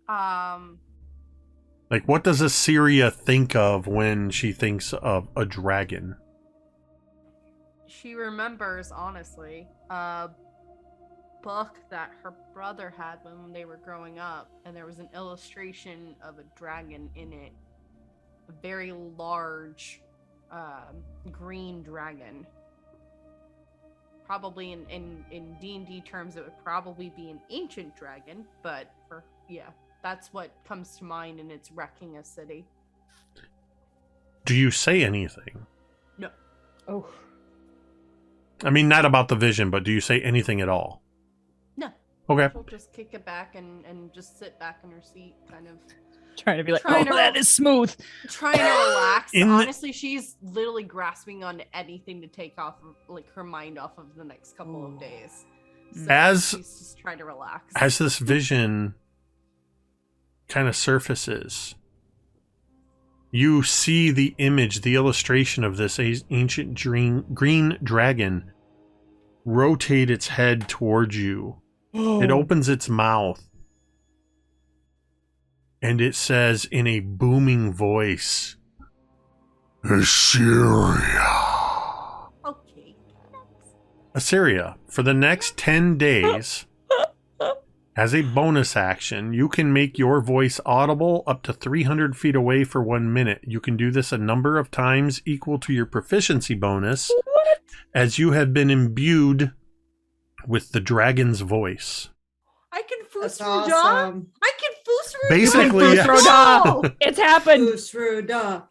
Like, what does Assyria think of when she thinks of a dragon? She remembers, honestly, a book that her brother had when they were growing up, and there was an illustration of a dragon in it. A very large green dragon. Probably in D&D terms, it would probably be an ancient dragon, but that's what comes to mind, and it's wrecking a city. Do you say anything? No. Oh. I mean, not about the vision, but do you say anything at all? No. Okay. She'll just kick it back and just sit back in her seat, kind of Trying to be like, Trying oh, to- that is smooth. trying to relax. In the- Honestly, she's literally grasping on anything to take off, like, her mind off of the next couple of days. So As- she's just trying to relax. As this vision kind of surfaces, you see the image, the illustration of this ancient green dragon rotate its head towards you. It opens its mouth, and it says in a booming voice, Assyria. Okay. Assyria, for the next 10 days, as a bonus action, you can make your voice audible up to 300 feet away for 1 minute. You can do this a number of times equal to your proficiency bonus, as you have been imbued with the dragon's voice. I can That's Fusruda. awesome. I can Fusruda. Basically, yes. Fusruda. It's happened. Fusruda.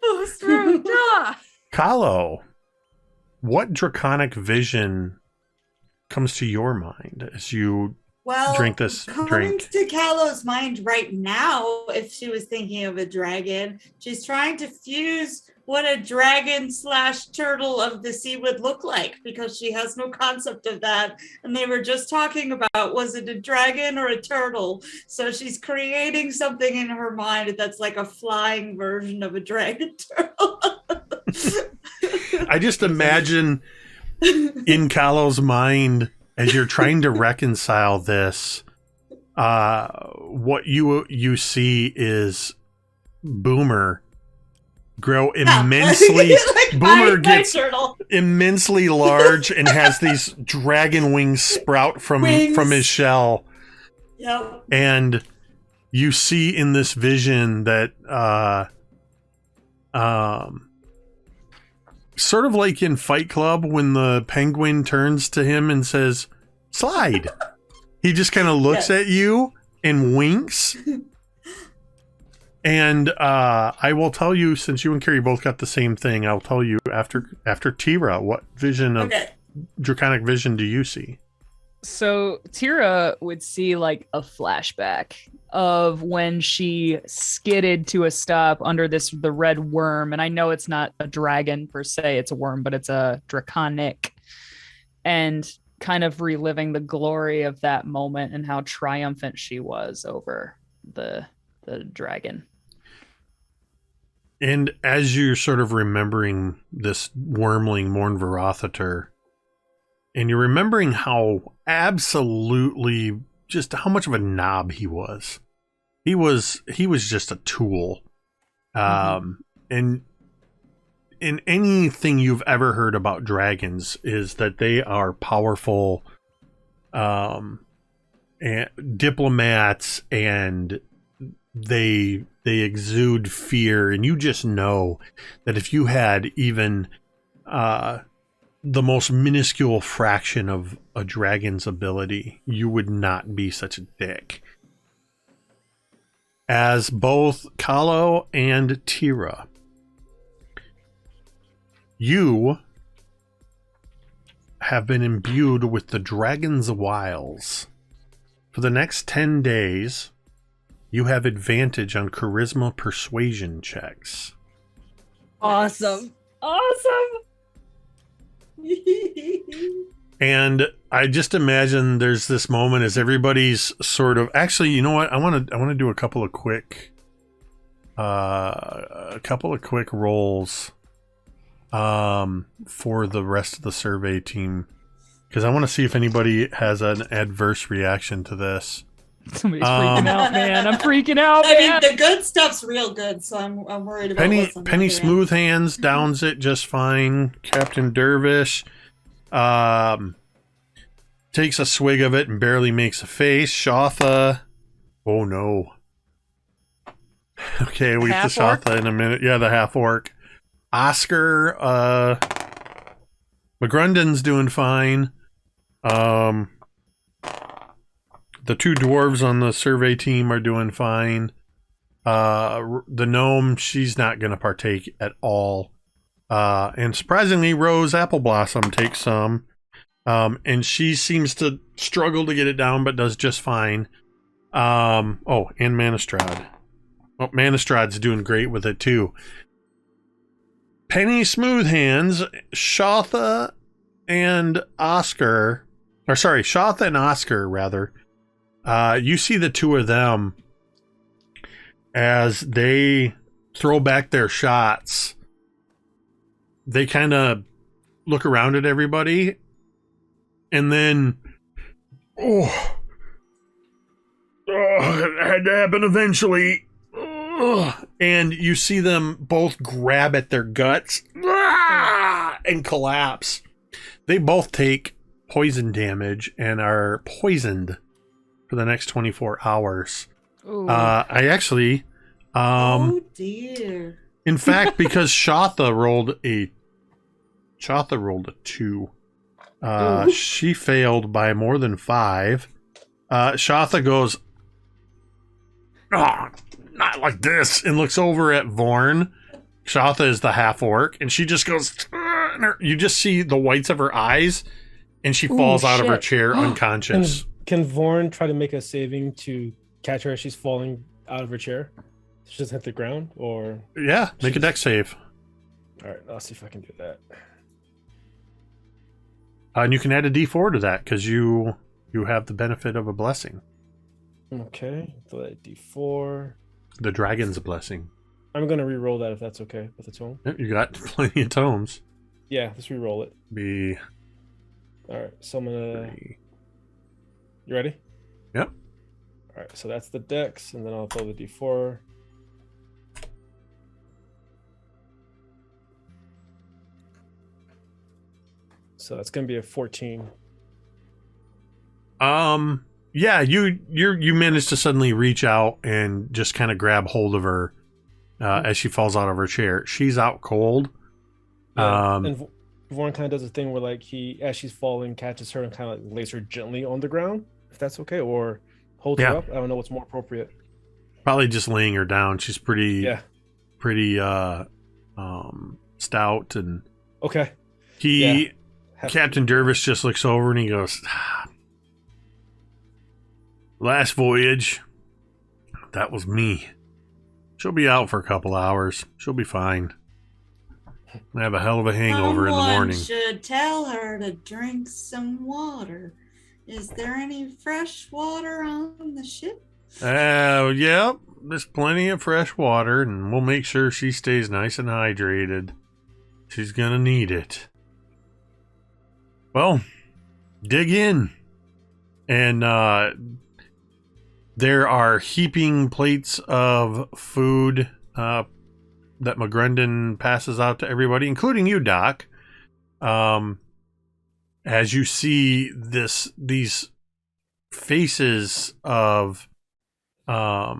Fusruda. Kahlo, what draconic vision comes to your mind as you Well, drink this coming drink? to Kahlo's mind right now, if she was thinking of a dragon, she's trying to fuse what a dragon / turtle of the sea would look like, because she has no concept of that. And they were just talking about, was it a dragon or a turtle? So she's creating something in her mind that's like a flying version of a dragon turtle. I just imagine in Kahlo's mind, as you're trying to reconcile this, what you see is Boomer grow immensely. Like Boomer my gets turtle. immensely large and has these dragon wings sprout from his shell. Yep. And you see in this vision that sort of like in Fight Club when the penguin turns to him and says, "Slide." He just kind of looks at you and winks. And I will tell you, since you and Carrie both got the same thing, I'll tell you after Tira, what vision of draconic vision do you see? So Tira would see like a flashback of when she skidded to a stop under the red worm. And I know it's not a dragon per se, it's a worm, but it's a draconic. And kind of reliving the glory of that moment and how triumphant she was over the dragon. And as you're sort of remembering this wormling Mornvarathiter, and you're remembering how absolutely just how much of a knob he was. He was just a tool. And in anything you've ever heard about dragons is that they are powerful and diplomats, and they exude fear, and you just know that if you had even the most minuscule fraction of a dragon's ability, you would not be such a dick. As both Kahlo and Tira, you have been imbued with the dragon's wiles. For the next 10 days, you have advantage on charisma persuasion checks. Awesome. And I just imagine there's this moment as everybody's sort of actually, you know what? I want to do a couple of quick rolls for the rest of the survey team, because I want to see if anybody has an adverse reaction to this. Somebody's freaking out, man. I'm freaking out, I mean, man. the good stuff's real good, so I'm worried about Penny what's on the Penny other end. Smooth Hands downs it just fine. Captain Dervish takes a swig of it and barely makes a face. Shotha, oh no. Okay, we get to Half-orc? Shotha in a minute. Yeah, the half orc. Oscar, McGrundon's doing fine. The two dwarves on the survey team are doing fine. The gnome, she's not going to partake at all. And surprisingly, Rose Appleblossom takes some. And she seems to struggle to get it down, but does just fine. And Manustrad. Well, Manustrad's doing great with it too. Penny Smooth Hands, Shotha and Oscar, Shotha and Oscar, rather. You see the two of them as they throw back their shots. They kind of look around at everybody, and then, it had to happen eventually. And you see them both grab at their guts and collapse. They both take poison damage and are poisoned for the next 24 hours. I actually, oh dear. in fact, because Shotha rolled a 2. She failed by more than 5. Shotha goes, not like this, and looks over at Vaughn. Shotha is the half orc, and she just goes, you just see the whites of her eyes, and she falls out of her chair unconscious. Can Vaughn try to make a saving to catch her as she's falling out of her chair? She doesn't hit the ground, or Yeah, make a dex save. all right, I'll see if I can do that. And you can add a d4 to that, because you have the benefit of a blessing. Okay, so that D4. The dragon's blessing. I'm gonna re-roll that if that's okay with the tome. Yep, you got plenty of tomes. Yeah, let's re-roll it. Be All right, so I'm gonna. 3. You ready? Yep. All right, so that's the dex, and then I'll throw the D4. So that's gonna be a 14. Yeah, you managed to suddenly reach out and just kind of grab hold of her as she falls out of her chair. She's out cold. Yeah, and Vaughn kind of does a thing where, like, he, as she's falling, catches her and kind of like lays her gently on the ground, if that's okay, or holds her up. I don't know what's more appropriate. Probably just laying her down. She's pretty stout, and Okay. Captain Dervish just looks over and he goes, last voyage, that was me. She'll be out for a couple hours. She'll be fine. I have a hell of a hangover in the morning. Someone should tell her to drink some water. Is there any fresh water on the ship? Yep. There's plenty of fresh water, and we'll make sure she stays nice and hydrated. She's gonna need it. Well, dig in. And there are heaping plates of food that McGrundon passes out to everybody, including you, Doc. As you see these faces of I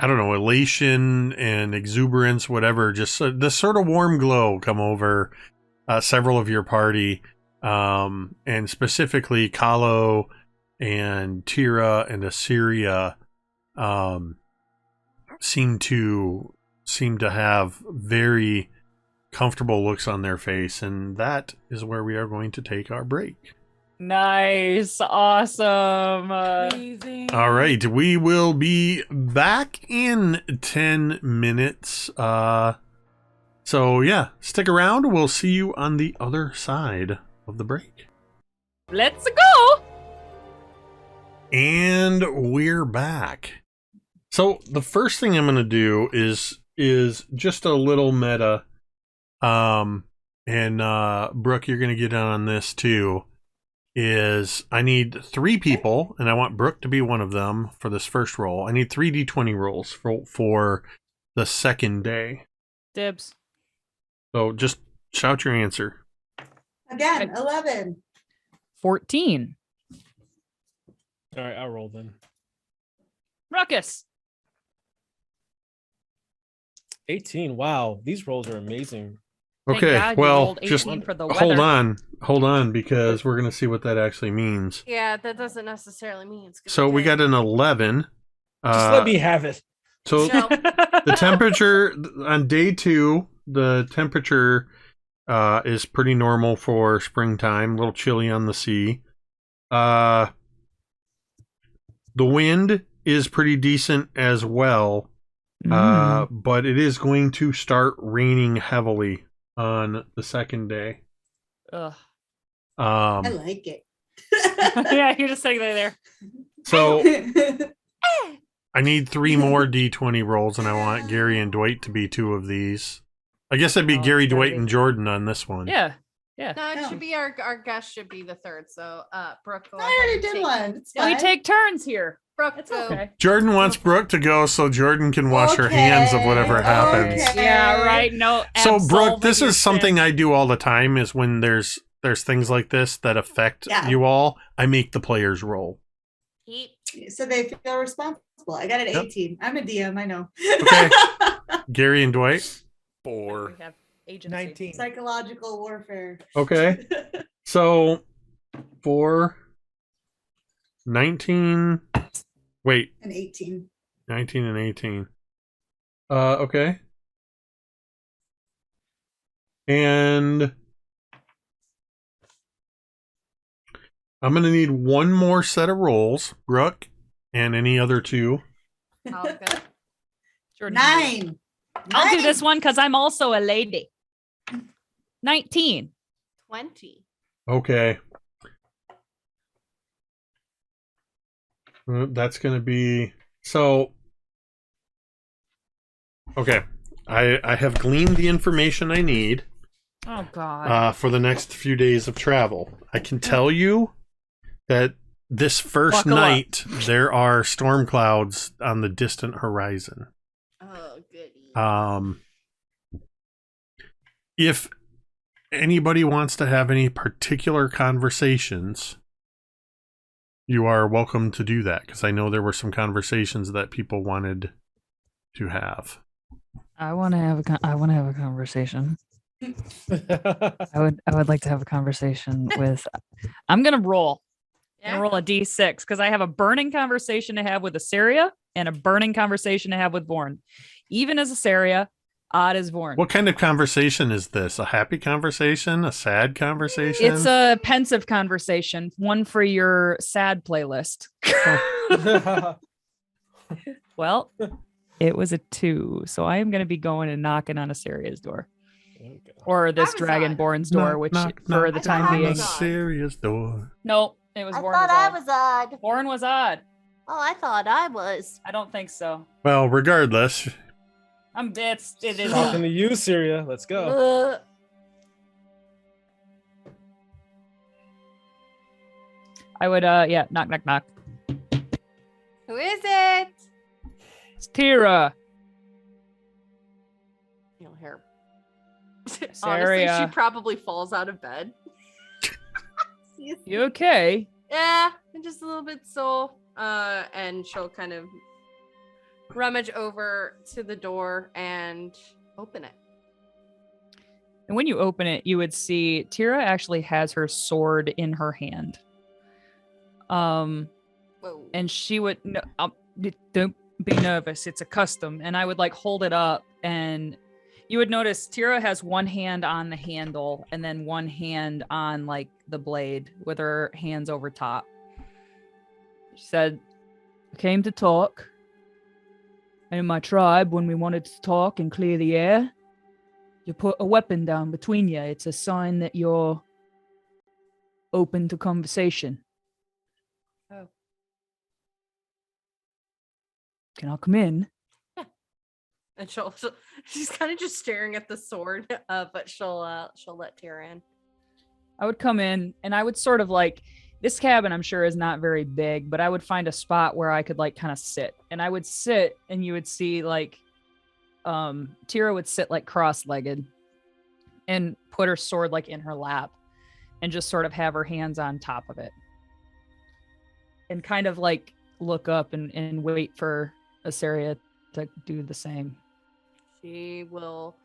don't know, elation and exuberance, whatever, just this sort of warm glow come over several of your party, and specifically Kahlo and Tira and Assyria seem to have very comfortable looks on their face, and that is where we are going to take our break. Nice. Awesome. Amazing. All right, we will be back in 10 minutes. So yeah, stick around. We'll see you on the other side of the break. Let's go. And we're back. So the first thing I'm going to do is just a little meta. And Brooke, you're going to get on this too. is I need 3 people, and I want Brooke to be one of them for this first roll. I need 3 d20 rolls for the second day. Dibs. So just shout your answer. Again, 11. 14. All right, I'll roll then. Ruckus. 18. Wow, these rolls are amazing. Thank Okay, God you well, rolled just 18 for the hold weather. on, because we're gonna see what that actually means. Yeah, that doesn't necessarily mean it's good. So we got an 11. Just let me have it. So No. the temperature on day 2, the temperature is pretty normal for springtime. A little chilly on the sea. The wind is pretty decent as well. But it is going to start raining heavily on the second day. Ugh. I like it. Yeah, you're just sitting there. So I need 3 more d20 rolls, and I want Gary and Dwight to be 2 of these. I guess that'd be Oh, Gary, it's gotta Dwight, be. and Jordan on this one. Yeah. Yeah. No, it Oh. should be our guest should be the third. So, Brooke, go I ahead already and did take- one. It's We fine. take turns here. Brooke, It's go. okay. Jordan wants Brooke to go so Jordan can wash her hands of whatever Okay, happens. okay. Yeah, right. No. So Brooke, this absolving is something your I do all the time. Is when there's things like this that affect Yeah. you all, I make the players roll. Keep. So they feel responsible. I got an Yep. 18. I'm a DM, I know. Okay. Gary and Dwight. sins. 4. We have agency. 19. Psychological warfare. Okay. So for 19, wait, An 18. 19 and 18. Okay. And I'm going to need 1 more set of rolls, Brooke, and any other 2. All good. Jordan, you do it. 9. I'll do 9. this one because I'm also a lady. 19. 20. Okay. That's going to be... So... Okay. I have gleaned the information I need Oh God. for the next few days of travel. I can tell you that this first Buckle up. night, there are storm clouds on the distant horizon. Oh, goody. If anybody wants to have any particular conversations, you are welcome to do that, because I know there were some conversations that people wanted to have. I want to have a conversation. I would like to have a conversation with. I'm gonna roll. I'm gonna roll a d6 because I have a burning conversation to have with Assyria and a burning conversation to have with Vaughn. Even as Assyria, odd as Vaughn. What kind of conversation is this? A happy conversation? A sad conversation? It's a pensive conversation, one for your sad playlist. Well, it was a 2, so I am going to be going and knocking on Assyria's door, or this I was odd. Dragonborn's door, which for the I time thought I being, was odd. Serious door. nope, it was I Vaughn. thought I was odd. Vaughn was odd. Oh, I thought I was. I don't think so. Well, regardless, It is. Talking to you, Syria. Let's go. Ugh. I would, knock, knock, knock. Who is it? It's Tira. You don't hear. Honestly, Saria. she probably falls out of bed. You okay? Yeah, I'm just a little bit sore. And she'll kind of rummage over to the door and open it. And when you open it, you would see Tira actually has her sword in her hand. Whoa. And she would no, don't be nervous. It's a custom. And I would like hold it up, and you would notice Tira has one hand on the handle and then one hand on like the blade with her hands over top. She said, "I came to talk. And in my tribe, when we wanted to talk and clear the air, you put a weapon down between you. It's a sign that you're open to conversation." Oh. Can I come in? And she's kind of just staring at the sword, but she'll let Tira in. I would come in and I would sort of like This cabin, I'm sure, is not very big, but I would find a spot where I could like kind of sit, and I would sit, and you would see like, Tira would sit like cross-legged, and put her sword like in her lap, and just sort of have her hands on top of it, and kind of like look up and wait for Asaria to do the same. She will.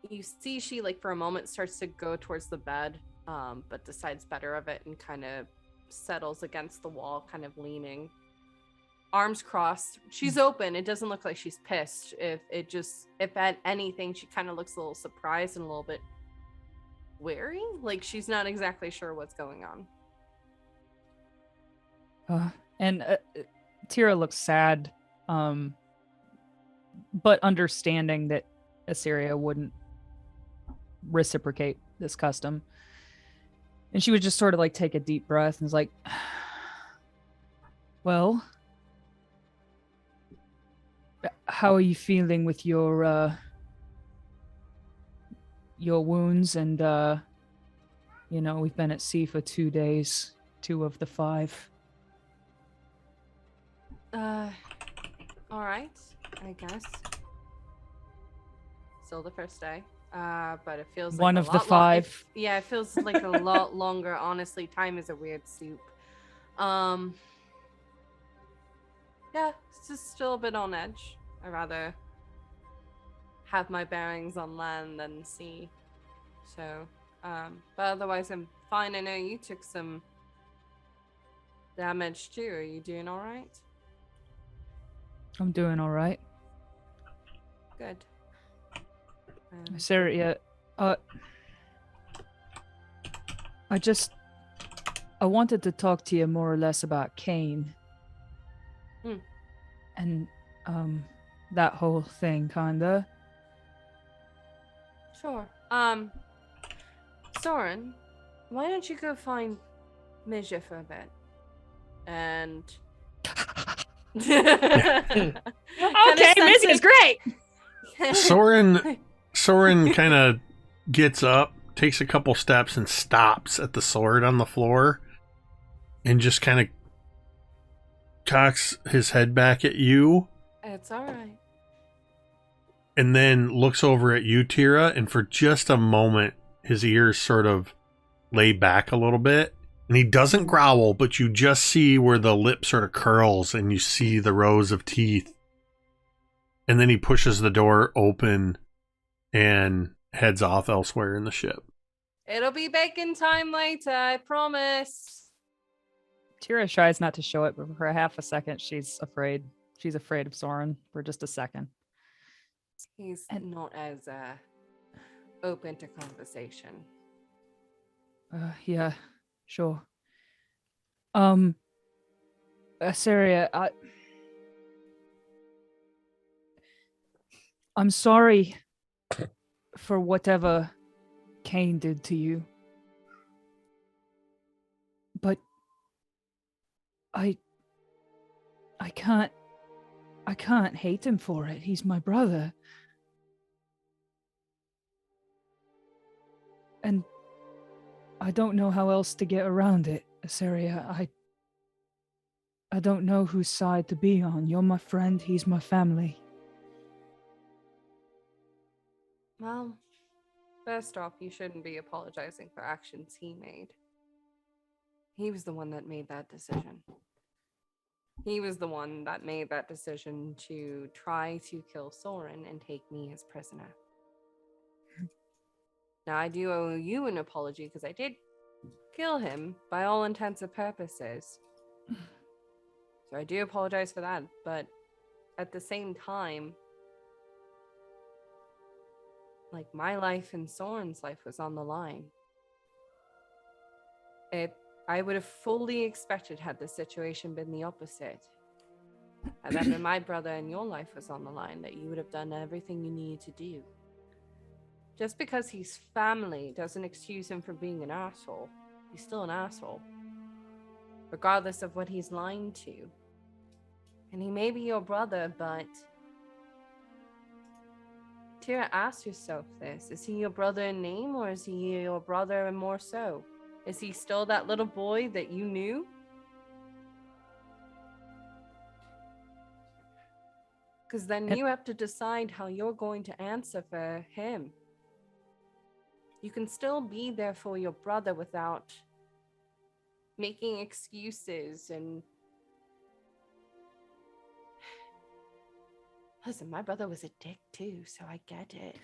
You see, she like for a moment starts to go towards the bed. But decides better of it and kind of settles against the wall, kind of leaning, arms crossed. She's open. It doesn't look like she's pissed. If at anything, she kind of looks a little surprised and a little bit wary. Like she's not exactly sure what's going on. And Tira looks sad, but understanding that Asaria wouldn't reciprocate this custom. And she would just sort of like take a deep breath and is like, well, how are you feeling with your wounds? And, we've been at sea for 2 days, 2 of the 5. All right, I guess. Still the first day. But it feels like one of the 5. It feels like a lot longer. Honestly, time is a weird soup. Yeah, it's just still a bit on edge. I'd rather have my bearings on land than sea. So, but otherwise I'm fine. I know you took some damage too. Are you doing all right? I'm doing all right. Good. Asaria, I wanted to talk to you more or less about Cain. And that whole thing, kinda. Sure. Soren, why don't you go find Mejia for a bit? And okay, Mejia's great. Soren kind of gets up, takes a couple steps, and stops at the sword on the floor, and just kind of cocks his head back at you. It's all right. And then looks over at you, Tira, and for just a moment, his ears sort of lay back a little bit. And he doesn't growl, but you just see where the lip sort of curls, and you see the rows of teeth. And then he pushes the door open and heads off elsewhere in the ship. It'll be bacon time later, I promise. Tira tries not to show it, but for a half a second, she's afraid. She's afraid of Soren for just a second. He's not as open to conversation. Yeah, sure. Asaria, I'm sorry for whatever Cain did to you. But I can't hate him for it. He's my brother. And I don't know how else to get around it, Asaria. I don't know whose side to be on. You're my friend, he's my family. Well, first off, you shouldn't be apologizing for actions he made. He was the one that made that decision. He was the one that made that decision to try to kill Soren and take me as prisoner. Now, I do owe you an apology because I did kill him by all intents and purposes. So I do apologize for that, but at the same time, like, my life and Soren's life was on the line. I would have fully expected, had the situation been the opposite, had that been my brother and your life was on the line, that you would have done everything you needed to do. Just because he's family doesn't excuse him from being an asshole. He's still an asshole, regardless of what he's lying to. And he may be your brother, but Tira, ask yourself this. Is he your brother in name, or is he your brother and more so? Is he still that little boy that you knew? Because then you have to decide how you're going to answer for him. You can still be there for your brother without making excuses and... Listen, my brother was a dick too, so I get it.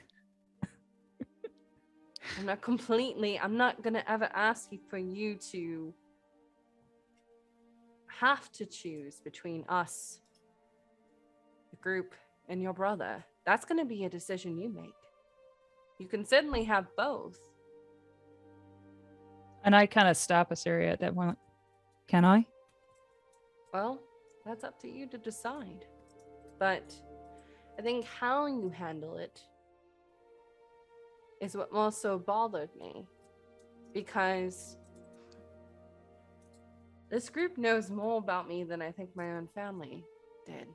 I'm not gonna ever ask you for you to have to choose between us, the group, and your brother. That's gonna be a decision you make. You can certainly have both. And I kind of stop Assyria at that point. Can I? Well, that's up to you to decide. But I think how you handle it is what also bothered me. Because this group knows more about me than I think my own family did.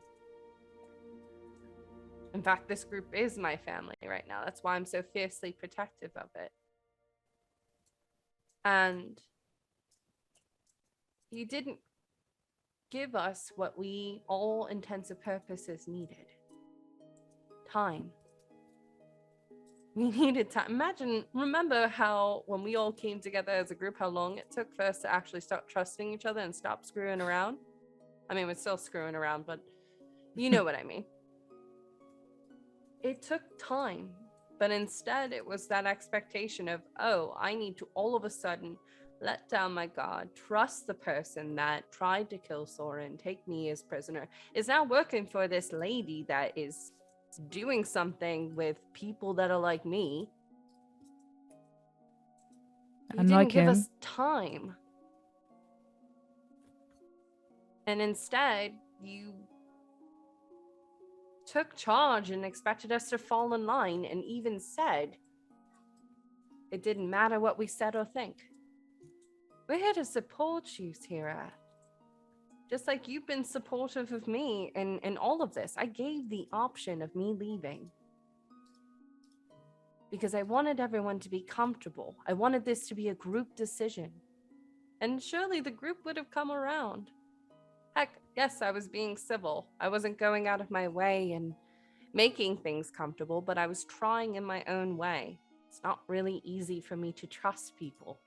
In fact, this group is my family right now. That's why I'm so fiercely protective of it. And you didn't give us what we, all intents and purposes, needed. Time. We needed time. Remember how when we all came together as a group, how long it took for us to actually start trusting each other and stop screwing around? I mean, we're still screwing around, but you know what I mean. It took time, but instead it was that expectation of, oh, I need to all of a sudden let down my guard, trust the person that tried to kill Soren, take me as prisoner, is now working for this lady that is doing something with people that are like me. You And didn't like give him. us time. And instead, you took charge and expected us to fall in line, and even said it didn't matter what we said or think. We're here to support you, Tira. Just like you've been supportive of me in all of this. I gave the option of me leaving because I wanted everyone to be comfortable. I wanted this to be a group decision. And surely the group would have come around. Heck, yes, I was being civil. I wasn't going out of my way and making things comfortable, but I was trying in my own way. It's not really easy for me to trust people.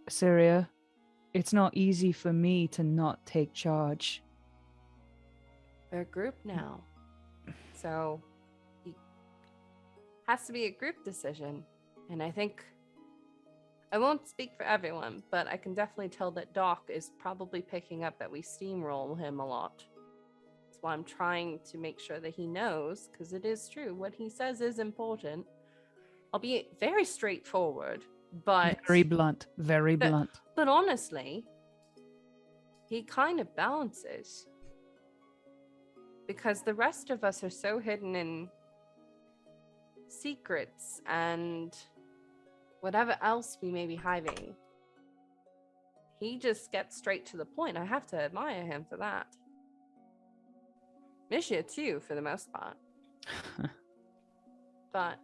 Assyria, it's not easy for me to not take charge. We're a group now. So it has to be a group decision. And I think, I won't speak for everyone, but I can definitely tell that Doc is probably picking up that we steamroll him a lot. That's why I'm trying to make sure that he knows, because it is true. What he says is important, albeit very straightforward, but Very blunt. Very blunt. But honestly, he kind of balances. Because the rest of us are so hidden in secrets and whatever else we may be hiding. He just gets straight to the point. I have to admire him for that. Mejia too, for the most part. But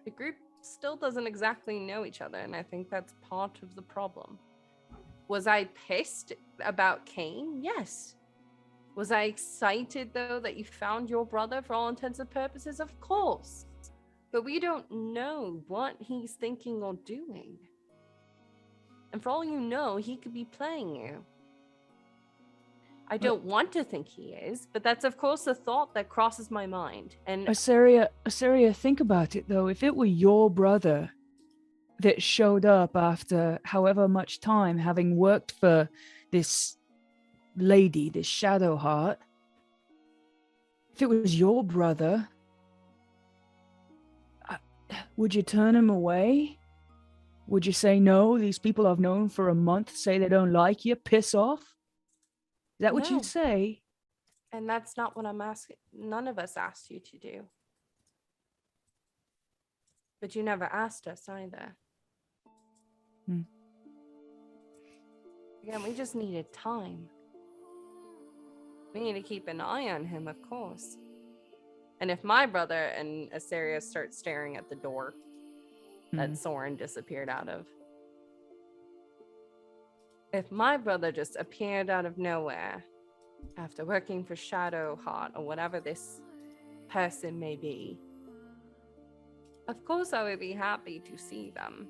the group still doesn't exactly know each other, and I think that's part of the problem. Was I pissed about Cain? Yes. Was I excited, though, that you found your brother for all intents and purposes? Of course. But we don't know what he's thinking or doing. And for all you know, he could be playing you. I don't want to think he is, but that's, of course, a thought that crosses my mind. And Assyria, think about it, though. If it were your brother that showed up after however much time, having worked for this lady, this shadow heart, if it was your brother, would you turn him away? Would you say, no, these people I've known for a month say they don't like you, piss off? Is that what No. you'd say? And that's not what I'm asking. None of us asked you to do. But you never asked us either. Again, we just needed time. We need to keep an eye on him, of course. And if my brother and Assyria start staring at the door that Soren disappeared out of, If my brother just appeared out of nowhere after working for Shadowheart or whatever this person may be, of course I would be happy to see them.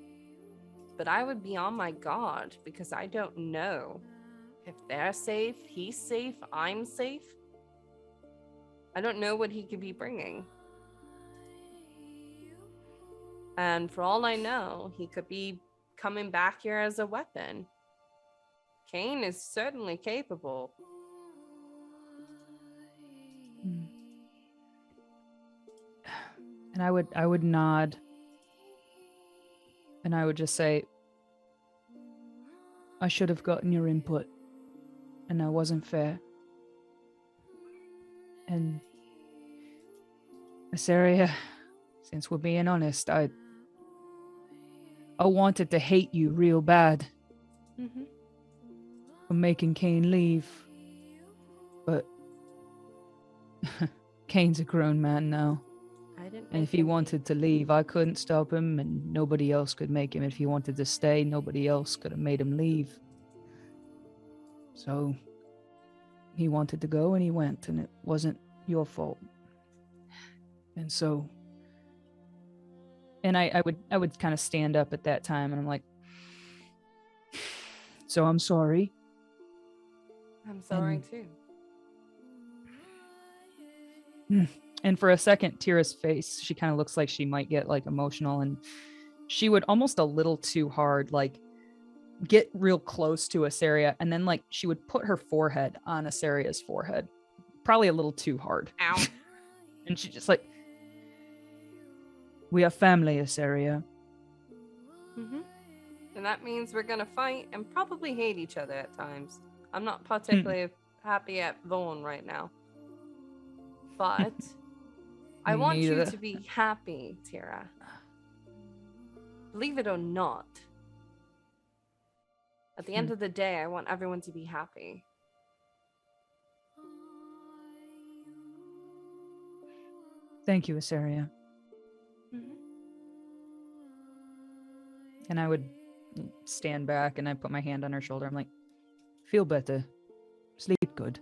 But I would be on my guard because I don't know if they're safe, he's safe, I'm safe. I don't know what he could be bringing. And for all I know, he could be coming back here as a weapon. Kane is certainly capable. And I would nod. And I would just say, I should have gotten your input. And that wasn't fair. And Asaria, since we're being honest, I wanted to hate you real bad. Mm-hmm. For making Kane leave. But Kane's a grown man now. And if he wanted to leave, I couldn't stop him, and nobody else could make him. If he wanted to stay, nobody else could have made him leave. So he wanted to go, and he went, and it wasn't your fault. And so, and I would kind of stand up at that time, and I'm like, so I'm sorry. I'm sorry too. And for a second, Tira's face, she kind of looks like she might get like emotional, and she would almost a little too hard, like get real close to Asaria, and then like she would put her forehead on Asaria's forehead, probably a little too hard. Ow. And she just like, we are family, Asaria. Mm-hmm. And that means we're gonna fight and probably hate each other at times. I'm not particularly happy at Vaughn right now. But I want you to be happy, Tira. Believe it or not. At the end of the day, I want everyone to be happy. Thank you, Asaria. Mm-hmm. And I would stand back and I put my hand on her shoulder. I'm like, feel better. Sleep good.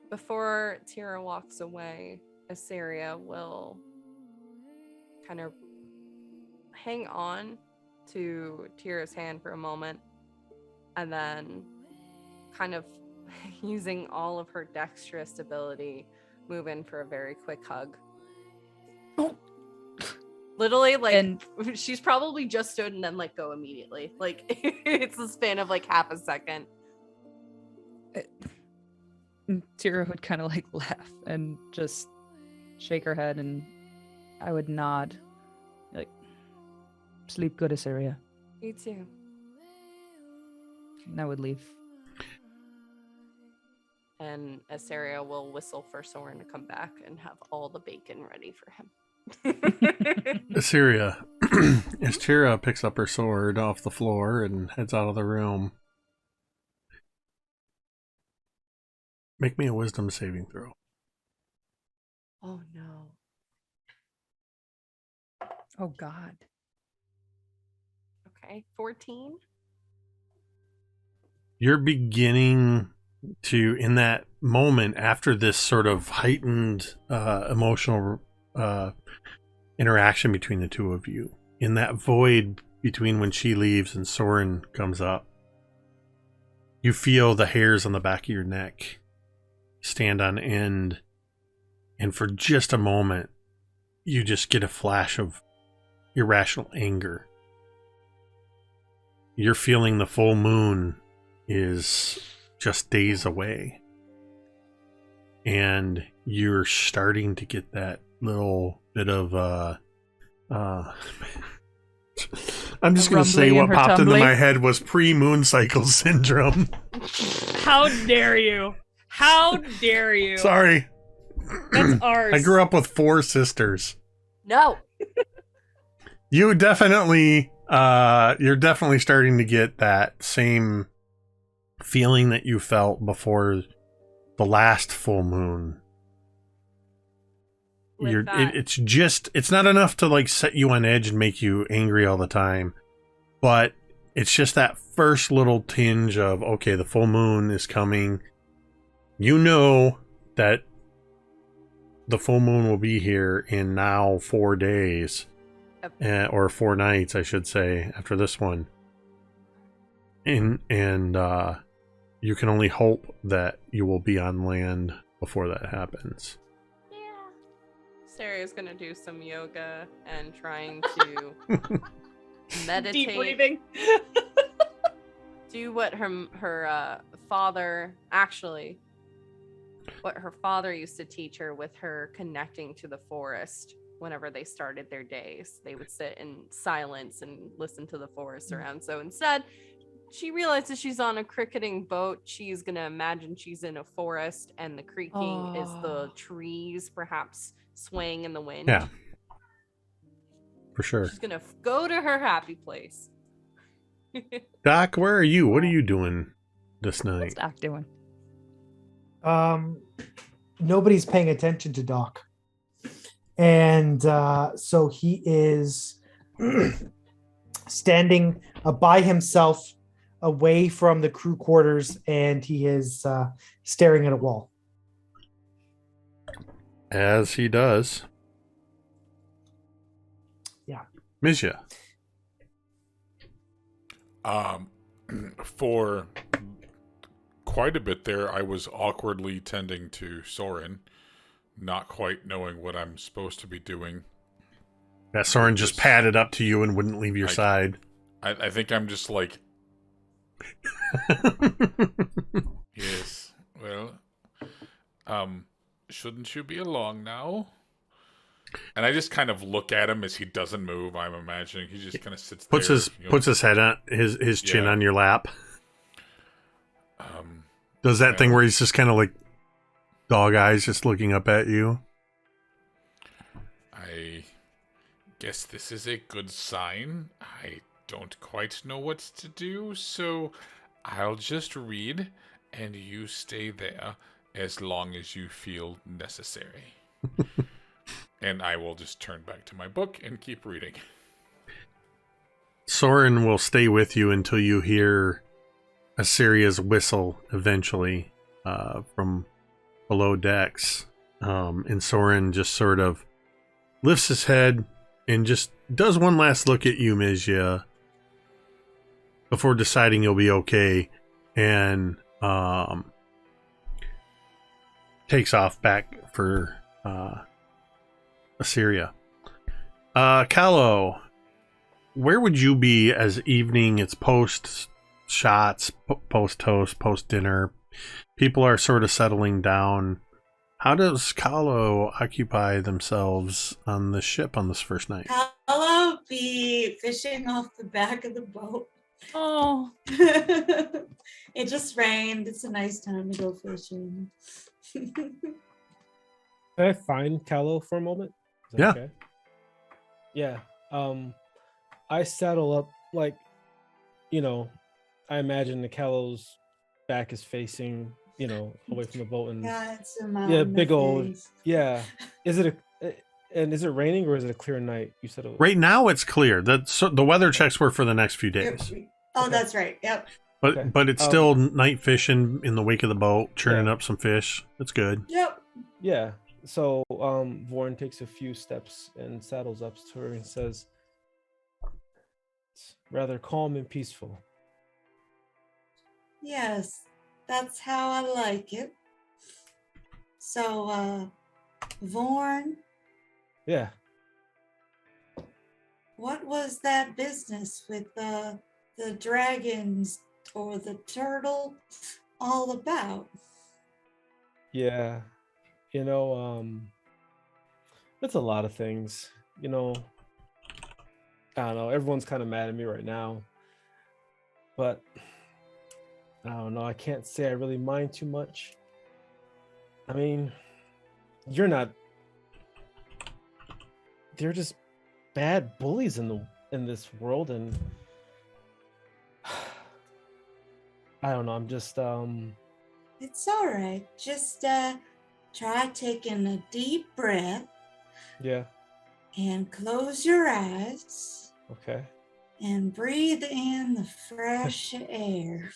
Before Tira walks away, Asaria will kind of hang on to Tira's hand for a moment and then kind of using all of her dexterous ability, move in for a very quick hug. Oh. Literally, like, and she's probably just stood and then let go immediately. Like, it's the span of like half a second. Tira would kind of like laugh and just shake her head, and I would nod. Like, sleep good, Asaria. You too. And I would leave. And Asaria will whistle for Soren to come back and have all the bacon ready for him. Asaria, as Tira picks up her sword off the floor and heads out of the room, make me a wisdom saving throw. Oh no. Oh God. Okay, 14. You're beginning to, in that moment, after this sort of heightened emotional interaction between the two of you, in that void between when she leaves and Soren comes up, you feel the hairs on the back of your neck stand on end, and for just a moment you just get a flash of irrational anger. You're feeling the full moon is just days away, and you're starting to get that little bit of I'm just going to say what popped into my head was pre-moon cycle syndrome. How dare you? How dare you? Sorry. That's ours. I grew up with 4 sisters. No. You definitely, you're definitely starting to get that same feeling that you felt before the last full moon. It's not enough to like set you on edge and make you angry all the time, but it's just that first little tinge of, okay, the full moon is coming. You know that the full moon will be here in now 4 days. Or 4 nights, I should say, after this one. And you can only hope that you will be on land before that happens. Sarah's gonna do some yoga and trying to meditate. Deep breathing. Do what her father actually, what her father used to teach her with her connecting to the forest. Whenever they started their days, they would sit in silence and listen to the forest around. So instead, she realizes she's on a cricketing boat. She's gonna imagine she's in a forest, and the creaking is the trees perhaps swaying in the wind. Yeah, for sure. She's gonna go to her happy place. Doc, where are you? What are you doing this night? What's Doc doing? Nobody's paying attention to Doc. And so he is standing by himself away from the crew quarters, and he is staring at a wall. As he does. Yeah. Mejia. For quite a bit there, I was awkwardly tending to Soren, not quite knowing what I'm supposed to be doing. Yeah, Soren just padded up to you and wouldn't leave your side. I think I'm just like, yes, well, shouldn't you be along now? And I just kind of look at him as he doesn't move. I'm imagining he just kind of sits there. Puts his head on his chin on your lap. Does that thing where he's just kind of like dog eyes, just looking up at you. I guess this is a good sign. I don't quite know what to do, so I'll just read, and you stay there as long as you feel necessary. And I will just turn back to my book and keep reading. Soren will stay with you until you hear Assyria's whistle eventually from below decks. And Soren just sort of lifts his head and just does one last look at you, Mejia, before deciding you'll be okay, and takes off back for Assyria. Kahlo, where would you be as evening? It's post shots, post toast, post dinner. People are sort of settling down. How does Kahlo occupy themselves on the ship on this first night? Kahlo be fishing off the back of the boat. Oh. It just rained. It's a nice time to go fishing. Can I find Kahlo for a moment? Is that Yeah. Okay? Yeah. I saddle up, like, I imagine the Kahlo's back is facing, away from the boat, and Yeah, it's a mountain. big of old, things. yeah. Is it raining or is it a clear night? You said Right now it's clear. The weather checks were for the next few days. Oh, Okay. that's right. Yep. But Okay. but it's still night fishing in the wake of the boat, churning Yeah. up some fish. That's good. Yep. Yeah. So Vaughn takes a few steps and saddles up to her and says, "It's rather calm and peaceful." Yes, that's how I like it. So, Vaughn, Yeah. what was that business with the dragons or the turtle all about? Yeah. It's a lot of things. I don't know. Everyone's kind of mad at me right now. But I don't know. I can't say I really mind too much. I mean, they're just bad bullies in this world, and I don't know. I'm just It's all right. Just try taking a deep breath yeah. and close your eyes. Okay. and breathe in the fresh air.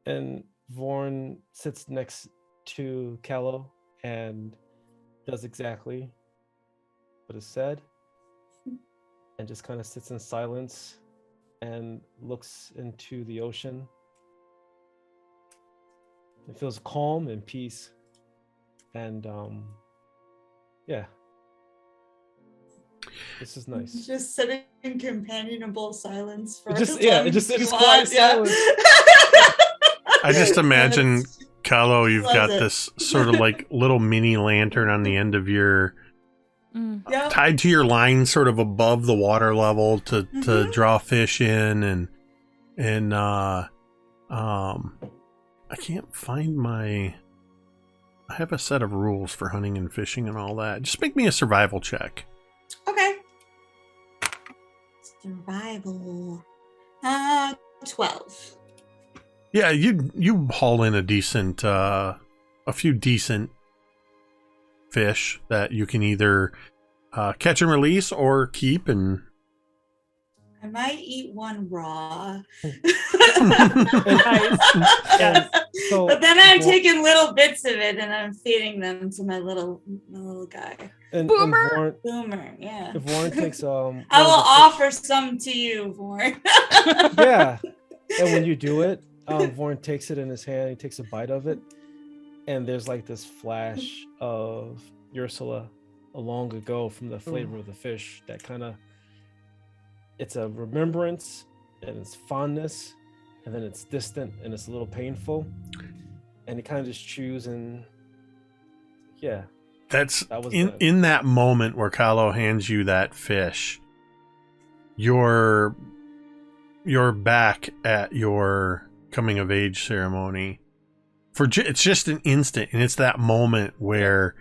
And Vaughn sits next to Kahlo and does exactly what is said, and just kind of sits in silence and looks into the ocean. It feels calm and peace, and yeah, this is nice. Just sitting in companionable silence for It just as long quiet as you want. silence. I just imagine, Yes. Kahlo, you've Love got it. this sort of like little mini lantern on the end of your, Yep. tied to your line sort of above the water level to draw fish in, and I can't find I have a set of rules for hunting and fishing and all that. Just make me a survival check. Okay. Survival. 12. Yeah, you haul in a decent a few decent fish that you can either catch and release or keep, and I might eat one raw. Nice. Yes. So But then I'm Vaughn- taking little bits of it and I'm feeding them to my little guy. and Boomer! Vaughn, Boomer, yeah. if Vaughn takes I one will of the offer some to you, Vaughn. yeah, and when you do it, Vaughn takes it in his hand. He takes a bite of it, and there's like this flash of Ursula a long ago from the flavor of the fish. That kind of, it's a remembrance and it's fondness, and then it's distant and it's a little painful, and he kind of just chews and yeah, that's that was in that moment where Kahlo hands you that fish. You're back at your coming of age ceremony for it's just an instant, and it's that moment where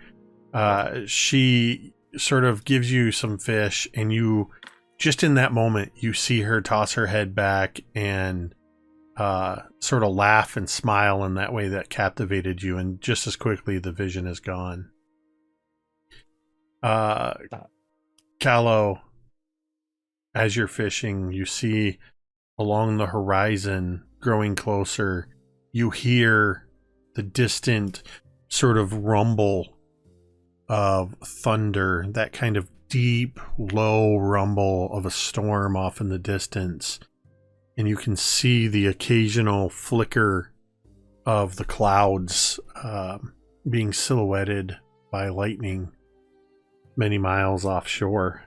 she sort of gives you some fish, and you just in that moment you see her toss her head back and sort of laugh and smile in that way that captivated you, and just as quickly the vision is gone. Kahlo, as you're fishing, you see along the horizon, growing closer, you hear the distant sort of rumble of thunder, that kind of deep, low rumble of a storm off in the distance. And you can see the occasional flicker of the clouds being silhouetted by lightning many miles offshore.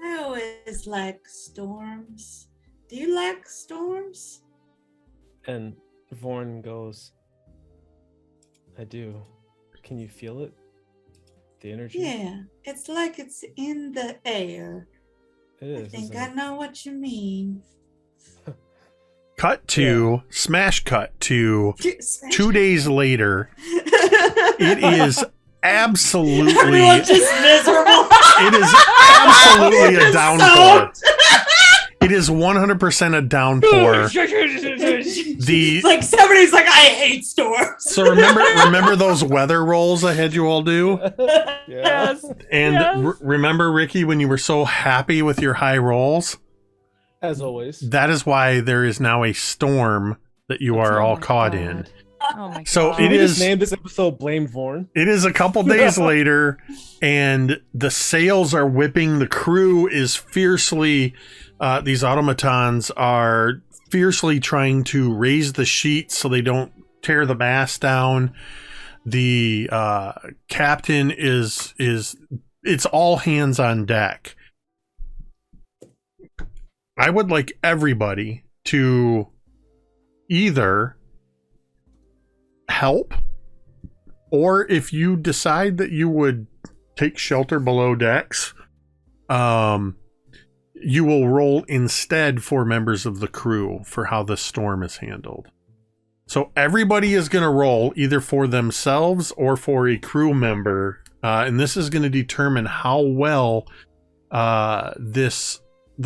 I always like storms. Do you like storms? and Vaughn goes, I do. Can you feel it? The energy? Yeah, it's like it's in the air. It is. I think isn't I it? know what you mean. Cut to, smash cut to 2 days later. It is absolutely, Everyone's just miserable. it is absolutely a It's downpour. It is 100% a downpour. It's like somebody's like, I hate storms. So remember those weather rolls I had you all do? Yeah. Yes. And Yes. remember, Ricky, when you were so happy with your high rolls? As always. That is why there is now a storm that you are Oh all my caught in. God. Oh my So God. it We is- just named this episode Blame Vaughn. It is a couple days later, and the sails are whipping. The crew is fiercely, these automatons are fiercely trying to raise the sheets so they don't tear the mast down. The captain is it's all hands on deck. I would like everybody to either help, or if you decide that you would take shelter below decks, you will roll instead for members of the crew for how the storm is handled. So everybody is going to roll either for themselves or for a crew member, and this is going to determine how well the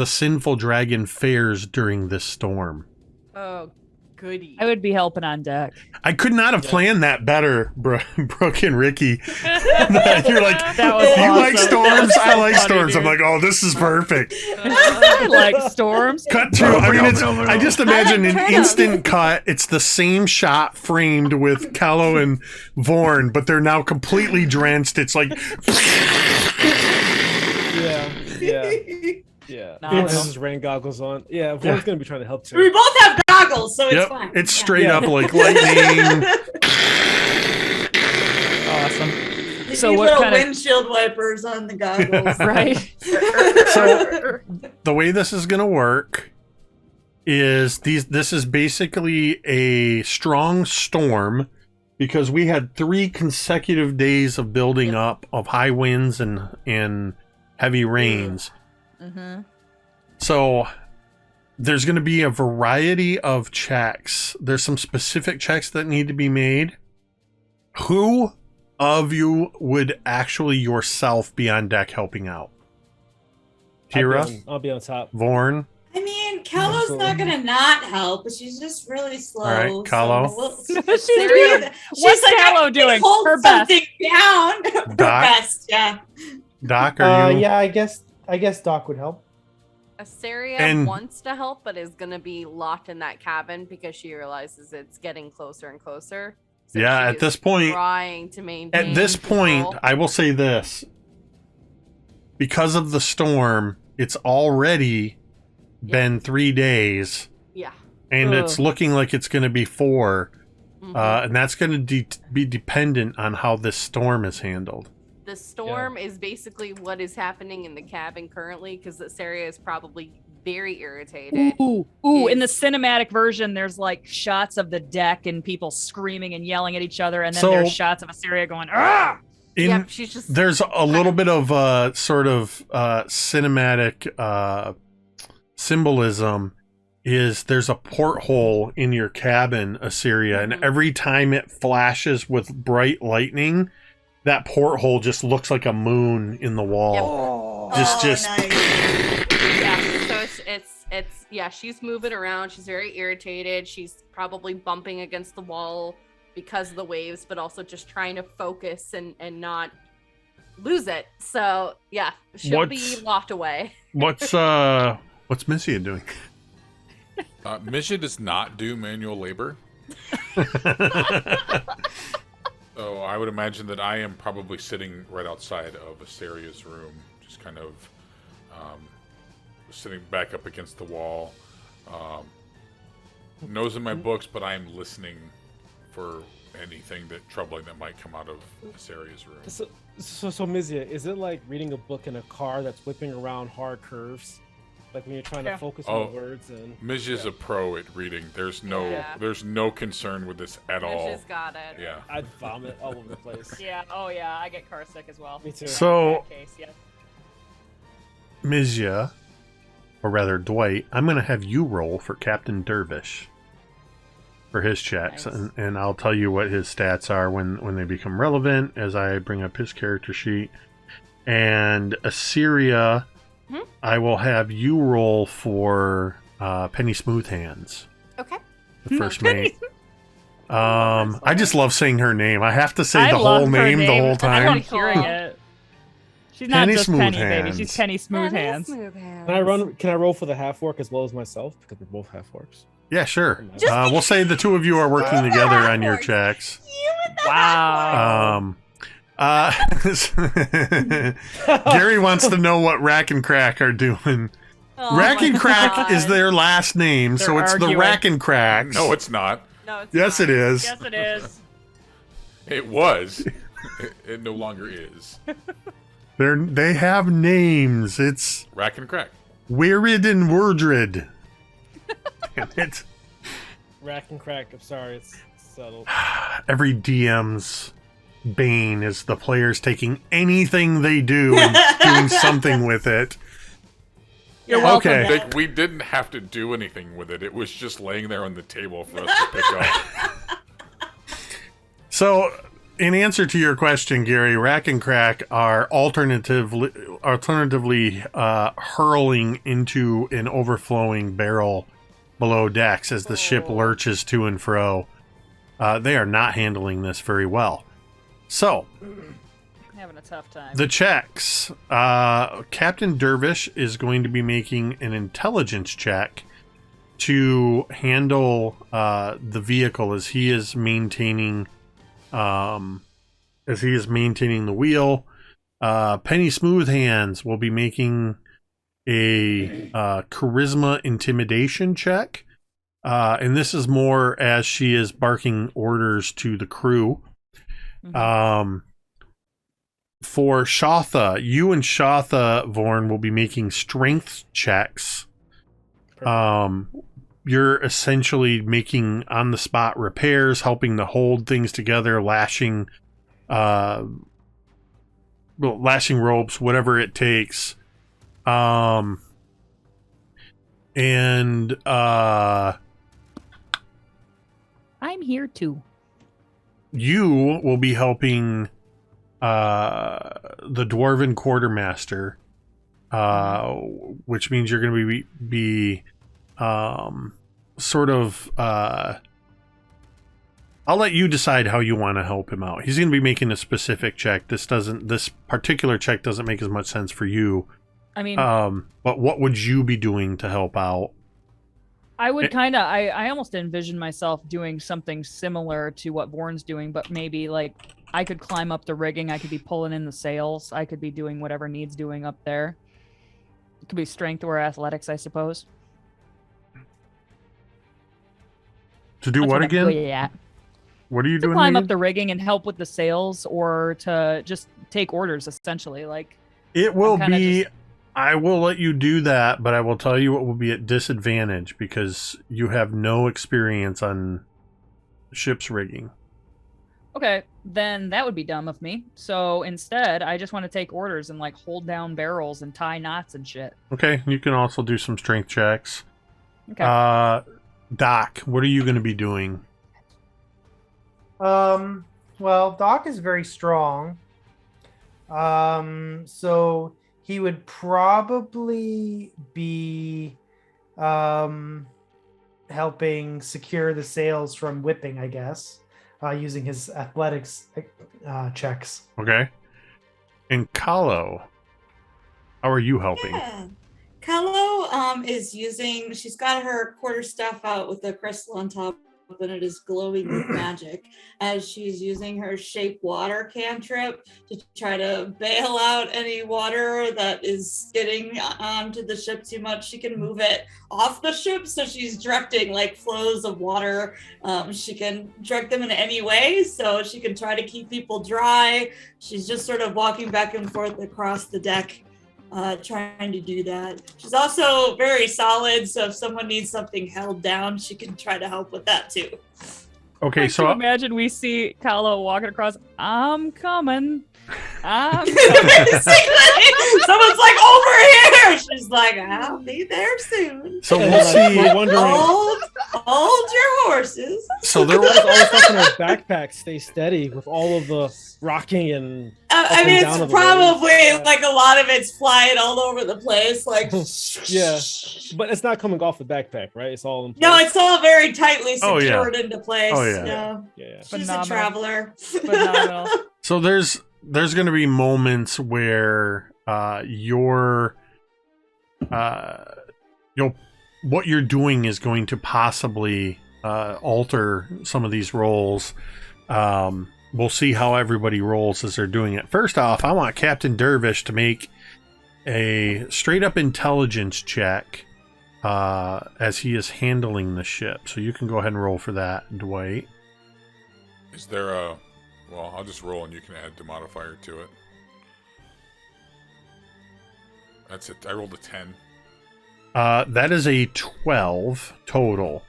sinful dragon fares during this storm. Oh goody. I would be helping on deck. I could not have planned that better, Brooke and Ricky. You're like, That was you like awesome. storms? I like funny, storms. I'm dude. like, oh, this is perfect. I like storms. Cut to, I just imagine an instant cut. It's the same shot framed with Kahlo and Vaughn, but they're now completely drenched. It's like, Yeah. No, Vaughn no. has his rain goggles on. Yeah, Vaughn's gonna be trying to help too. We both have goggles, so it's yep, fine. it's Yeah. straight up like lightning. Awesome. You So need what little kind of- windshield wipers on the goggles. Right. So the way this is going to work is this is basically a strong storm because we had 3 consecutive days of building up of high winds and heavy rains. Mm-hmm. So there's going to be a variety of checks. There's some specific checks that need to be made. Who of you would actually yourself be on deck helping out? Tira? I'll be on top. Vaughn? I mean, Kahlo's not gonna not help, but she's just really slow. All right, Kahlo. What's Kahlo doing? Hold Her best. something down. Her Doc? best, yeah. Doc, are you? Yeah, I guess Doc would help. Asteria And- wants to help, but is going to be locked in that cabin because she realizes it's getting closer and closer. So Yeah, she at is this point- trying to maintain At this point, control. I will say this. Because of the storm, it's already been 3 days, yeah. and Ugh. it's looking like it's going to be 4. Mhm. And that's going to be dependent on how this storm is handled. The storm is basically what is happening in the cabin currently because Asteria is probably very irritated. Ooh, in the cinematic version, there's like shots of the deck and people screaming and yelling at each other, and then So- there's shots of Assyria going, ah! In, She's just There's a little bit of sort of cinematic symbolism. There's a porthole in your cabin, Assyria, and every time it flashes with bright lightning, that porthole just looks like a moon in the wall. Just nice. yeah. So it's yeah. She's moving around. She's very irritated. She's probably bumping against the wall because of the waves, but also just trying to focus and not lose it. So yeah, she'll be locked away. What's Mejia doing? Mejia does not do manual labor. So I would imagine that I am probably sitting right outside of Asteria's room, just kind of sitting back up against the wall. Nose in my books, but I am listening for anything troubling that might come out of Asteria's room. So Mizia, is it like reading a book in a car that's whipping around hard curves? Like when you're trying to focus on words and Mejia's a pro at reading. There's no concern with this at all. Mejia's got it. Yeah. I'd vomit all over the place. Yeah, oh yeah, I get car sick as well. Me too. So, In that case, yeah. Mejia, or rather Dwight, I'm going to have you roll for Captain Dervish for his checks, Nice. and I'll tell you what his stats are when they become relevant as I bring up his character sheet. And Assyria, I will have you roll for Penny Smoothhands, Okay. the first mate. I just love saying her name. I have to say I the love whole her name the whole I time. love hearing it. She's not Penny just Penny, Smoothhands. baby. She's Penny Smooth Hands. Can I roll for the half orc as well as myself because we're both half orcs? Yeah, sure. Just We'll say the two of you are working together on your checks. Wow. Gary wants to know what Rack and Crack are doing. Oh Rack my and Crack God. is their last name, so They're it's arguing. the Rack and Cracks. No, it's not. No, it's Yes, not. it is. Yes, it is. It was. It no longer is. They have names. It's Rack and Crack. Wirid and Wordred. Damn it. Rack and crack. I'm sorry, it's subtle. Every DM's bane is the players taking anything they do and doing something with it. You're welcome. Okay. Like, we didn't have to do anything with it. It was just laying there on the table for us to pick up. So, in answer to your question, Gary, Rack and Crack are alternatively hurling into an overflowing barrel below decks as the ship lurches to and fro. They are not handling this very well. So, Having a tough time. the checks. Captain Dervish is going to be making an intelligence check to handle the vehicle as he is maintaining the wheel. Penny Smoothhands will be making a charisma intimidation check. And this is more as she is barking orders to the crew. For Shotha, you and Shotha, Vaughn, will be making strength checks. You're essentially making on-the-spot repairs, helping to hold things together, lashing ropes, whatever it takes. And I'm here too. You will be helping the Dwarven Quartermaster, which means you're going to be sort of... I'll let you decide how you want to help him out. He's going to be making a specific check. This particular check doesn't make as much sense for you. I mean, but what would you be doing to help out? I would I almost envision myself doing something similar to what Vaughn's doing, but maybe like I could climb up the rigging. I could be pulling in the sails. I could be doing whatever needs doing up there. It could be strength or athletics, I suppose. To do what again? Yeah. What are you To doing? climb again? up the rigging and help with the sails, or to just take orders, essentially. Like It will be. just- I will let you do that, but I will tell you it will be at disadvantage because you have no experience on ship's rigging. Okay, then that would be dumb of me. So instead, I just want to take orders and like hold down barrels and tie knots and shit. Okay, you can also do some strength checks. Okay. Doc, what are you going to be doing? Well, Doc is very strong. So he would probably be helping secure the sails from whipping, I guess, using his athletics checks. Okay. And Kahlo, how are you helping? Yeah. Kahlo is using, she's got her quarterstaff out with the crystal on top, and it is glowing with magic as she's using her shape water cantrip to try to bail out any water that is getting onto the ship too much. She can move it off the ship, so she's directing like flows of water. She can direct them in any way, so she can try to keep people dry. She's just sort of walking back and forth across the deck, trying to do that. She's also very solid, so if someone needs something held down, she can try to help with that too. Okay, I so can imagine we see Kahlo walking across. I'm coming. Someone's like, over here! She's like, I'll be there soon. So we'll see. We're wondering. Hold your horses. So there All was the stuff in her backpack stay steady with all of the rocking and. I and mean, down it's of the probably waves. like a lot of it's flying all over the place. Like, Yeah, but it's not coming off the backpack, right? It's all in place. no, it's all very tightly Oh, yeah. secured into place. Oh, yeah. Yeah. She's Phenomenal. a traveler. Phenomenal. So there's going to be moments where what you're doing is going to possibly alter some of these rolls. We'll see how everybody rolls as they're doing it. First off, I want Captain Dervish to make a straight up intelligence check as he is handling the ship. So you can go ahead and roll for that, Dwight. Is there a... Well, I'll just roll and you can add the modifier to it. That's it. I rolled a 10. That is a 12 total.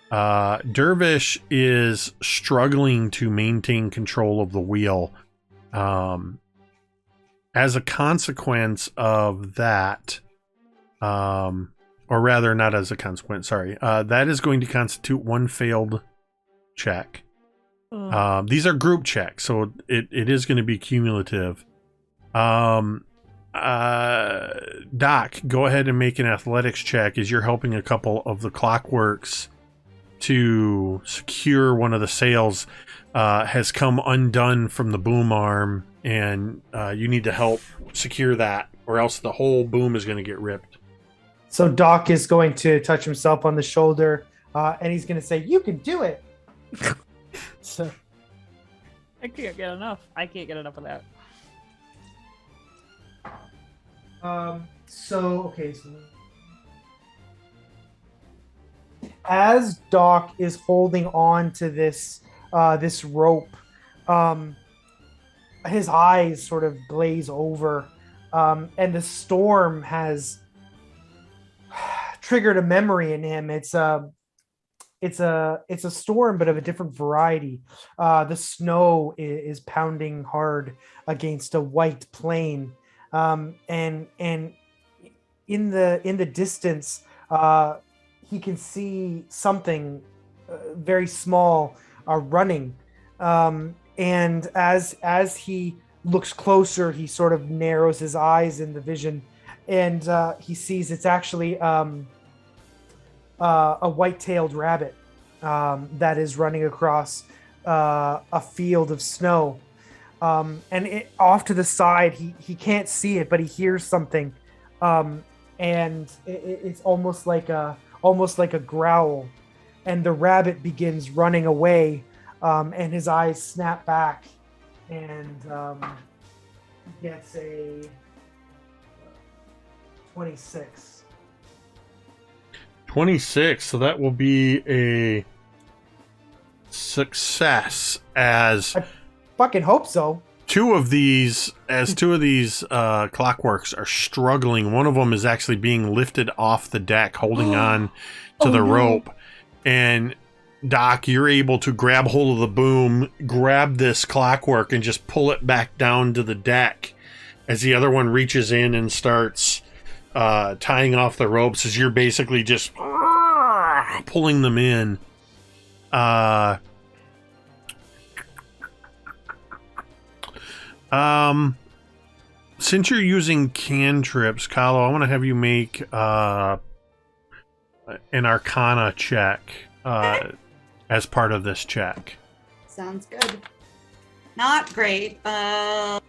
Dervish is struggling to maintain control of the wheel. As a consequence of that, or rather, not as a consequence, sorry, that is going to constitute one failed check. These are group checks, so it is going to be cumulative. Doc, go ahead and make an athletics check as you're helping a couple of the clockworks to secure one of the sails. Has come undone from the boom arm, and you need to help secure that, or else the whole boom is going to get ripped. So Doc is going to touch himself on the shoulder, and he's going to say, "You can do it." So, I can't get enough. I can't get enough of that. So as Doc is holding on to this this rope, his eyes sort of glaze over, and the storm has triggered a memory in him. It's a storm, but of a different variety. The snow is pounding hard against a white plain, and in the distance, he can see something very small running, and as he looks closer, he sort of narrows his eyes in the vision, and he sees it's actually a white-tailed rabbit that is running across a field of snow, and off to the side, he can't see it, but he hears something, and it's almost like a growl, and the rabbit begins running away, and his eyes snap back, and he gets a 26. 26, so that will be a success, as I fucking hope so. two of these clockworks are struggling. One of them is actually being lifted off the deck, holding on to the rope. And Doc, you're able to grab hold of the boom, grab this clockwork, and just pull it back down to the deck as the other one reaches in and starts tying off the ropes, as you're basically just pulling them in. Since you're using cantrips, Kahlo, I want to have you make an Arcana check as part of this check. Sounds good. Not great. 12.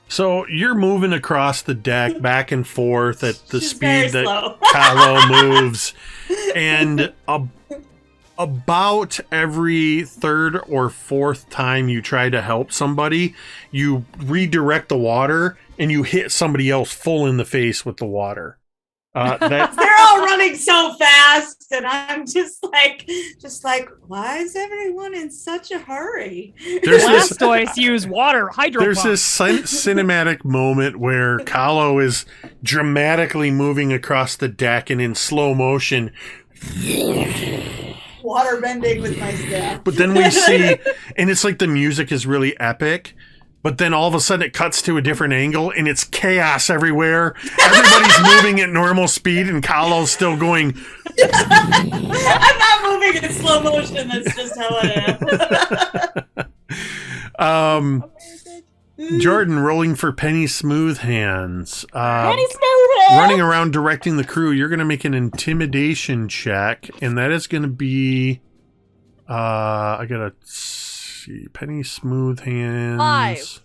So you're moving across the deck back and forth at the She's speed very that slow. Kahlo moves, and about every third or fourth time you try to help somebody, you redirect the water and you hit somebody else full in the face with the water. They're all running so fast, and I'm just like, why is everyone in such a hurry? Blastoise use water hydro There's pump. this cinematic moment where Kahlo is dramatically moving across the deck, and in slow motion, Water bending with my staff. but then we see, and it's like the music is really epic, but then all of a sudden it cuts to a different angle and it's chaos everywhere. Everybody's moving at normal speed and Kahlo's still going. I'm not moving in slow motion. That's just how I am. Jordan rolling for Penny Smooth Hands. Penny Smooth Hands! Running around directing the crew. You're going to make an intimidation check, and that is going to be. I got to see. Penny Smooth Hands.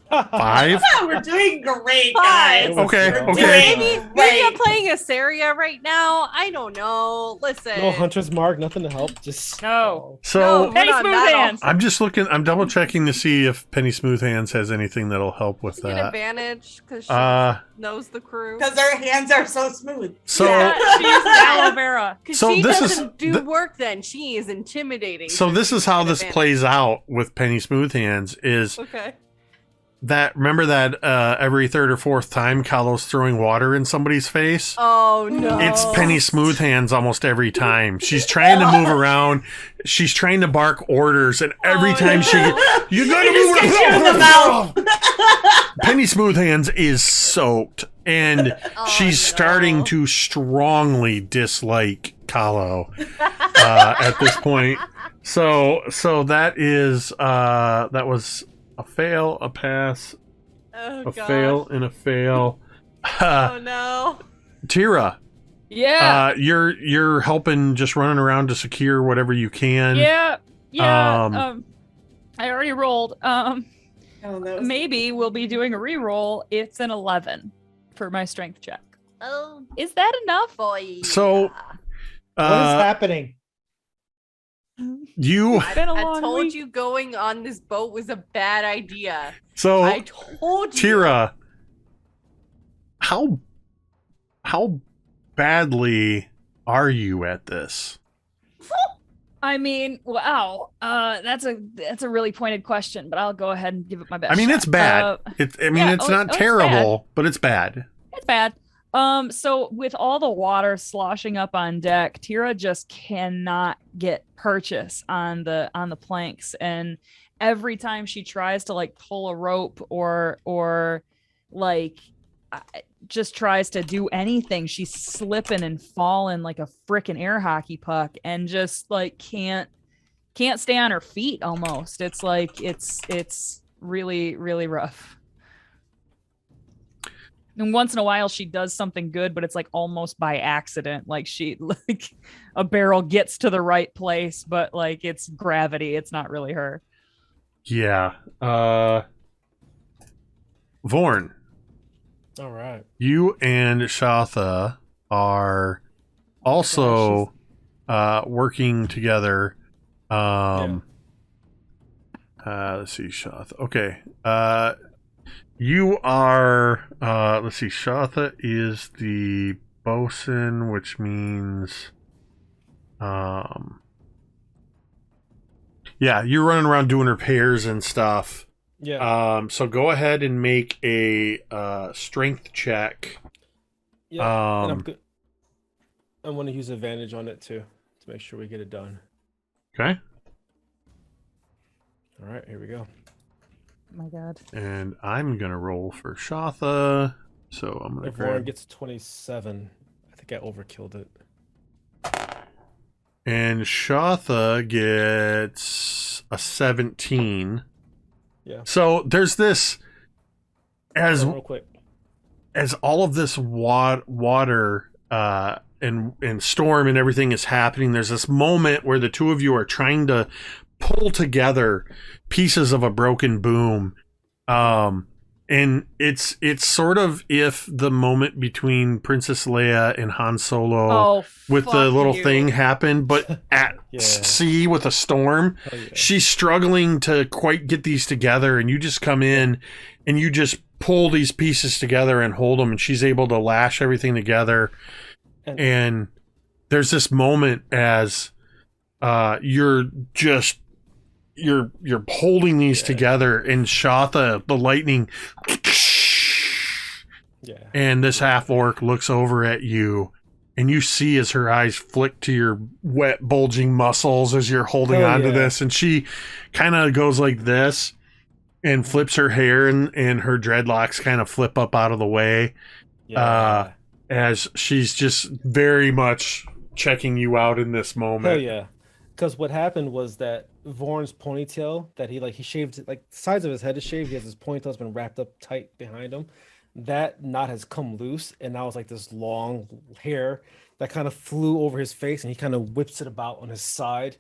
5? We're doing great, guys. Okay, We're okay. doing Maybe great. I'm playing Asaria right now. I don't know. Listen. no hunter's mark, nothing to help. Just No. So No, Penny we're not Smooth that Hands. I'm just looking. I'm double checking to see if Penny Smooth Hands has anything that'll help with Get that. advantage because she knows the crew. Because our hands are so smooth. So She uses aloe vera. Because So she this is doesn't do th- work then. She is intimidating. so this is how this Advantage. plays out with Penny Smooth Hands. Is Okay. that, remember that every third or fourth time Kahlo's throwing water in somebody's face? Oh no. It's Penny Smooth Hands almost every time. She's trying to move around. She's trying to bark orders, and every time you gotta Just get you in the move. mouth. Penny Smooth Hands is soaked, and Oh, she's no. starting to strongly dislike Kahlo at this point. So that is that was a fail, a pass, Oh a god. fail, and a fail. Oh no. Tira, Yeah. you're helping, just running around to secure whatever you can. Yeah. Um, I already rolled. Oh, that was Maybe we'll be doing a reroll. It's an 11 for my strength check. Oh Is that enough? boy. So, What is happening? you It's been a I long told week. you going on this boat was a bad idea. so I told you. Tira, how badly are you at this? I mean, wow. That's a really pointed question, but I'll go ahead and give it my best. I mean, shot. it's bad. It's not it's terrible, but it's bad. It's bad. So with all the water sloshing up on deck, Tira just cannot get purchase on the planks, and every time she tries to like pull a rope or like just tries to do anything, she's slipping and falling like a freaking air hockey puck, and just like can't stay on her feet almost. It's like it's really, really rough. And once in a while she does something good, but it's like almost by accident. Like a barrel gets to the right place, but like it's gravity. It's not really her. Yeah. Vaughn, All right. you and Shatha are also working together. Let's see, Shatha. Okay. You are, let's see, Shatha is the bosun, which means, yeah, you're running around doing repairs and stuff. Yeah. So go ahead and make a strength check. Yeah. And I'm good. I want to use advantage on it too to make sure we get it done. Okay. All right, here we go. Oh my god. And I'm gonna roll for Shatha. So I'm gonna If Warren grab. gets 27, I think I overkilled it. And Shatha gets a 17. Yeah. So there's this, as Real quick. all of this water and storm and everything is happening, there's this moment where the two of you are trying to pull together pieces of a broken boom. And it's sort of if the moment between Princess Leia and Han Solo Oh, with the fuck little you. thing happened, but at Yeah. sea with a storm. Oh, yeah. She's struggling to quite get these together, and you just come in and you just pull these pieces together and hold them, and she's able to lash everything together. And there's this moment as you're holding these together, and Shatha, the lightning, Yeah. and this half orc looks over at you, and you see as her eyes flick to your wet, bulging muscles as you're holding Hell onto yeah. this, and she kind of goes like this and flips her hair, and her dreadlocks kind of flip up out of the way Yeah. as she's just very much checking you out in this moment. Hell yeah. Because what happened was that Vorn's ponytail that he shaved, like the sides of his head is shaved. He has his ponytail that's been wrapped up tight behind him. That knot has come loose, and now it's like this long hair that kind of flew over his face, and he kind of whips it about on his side.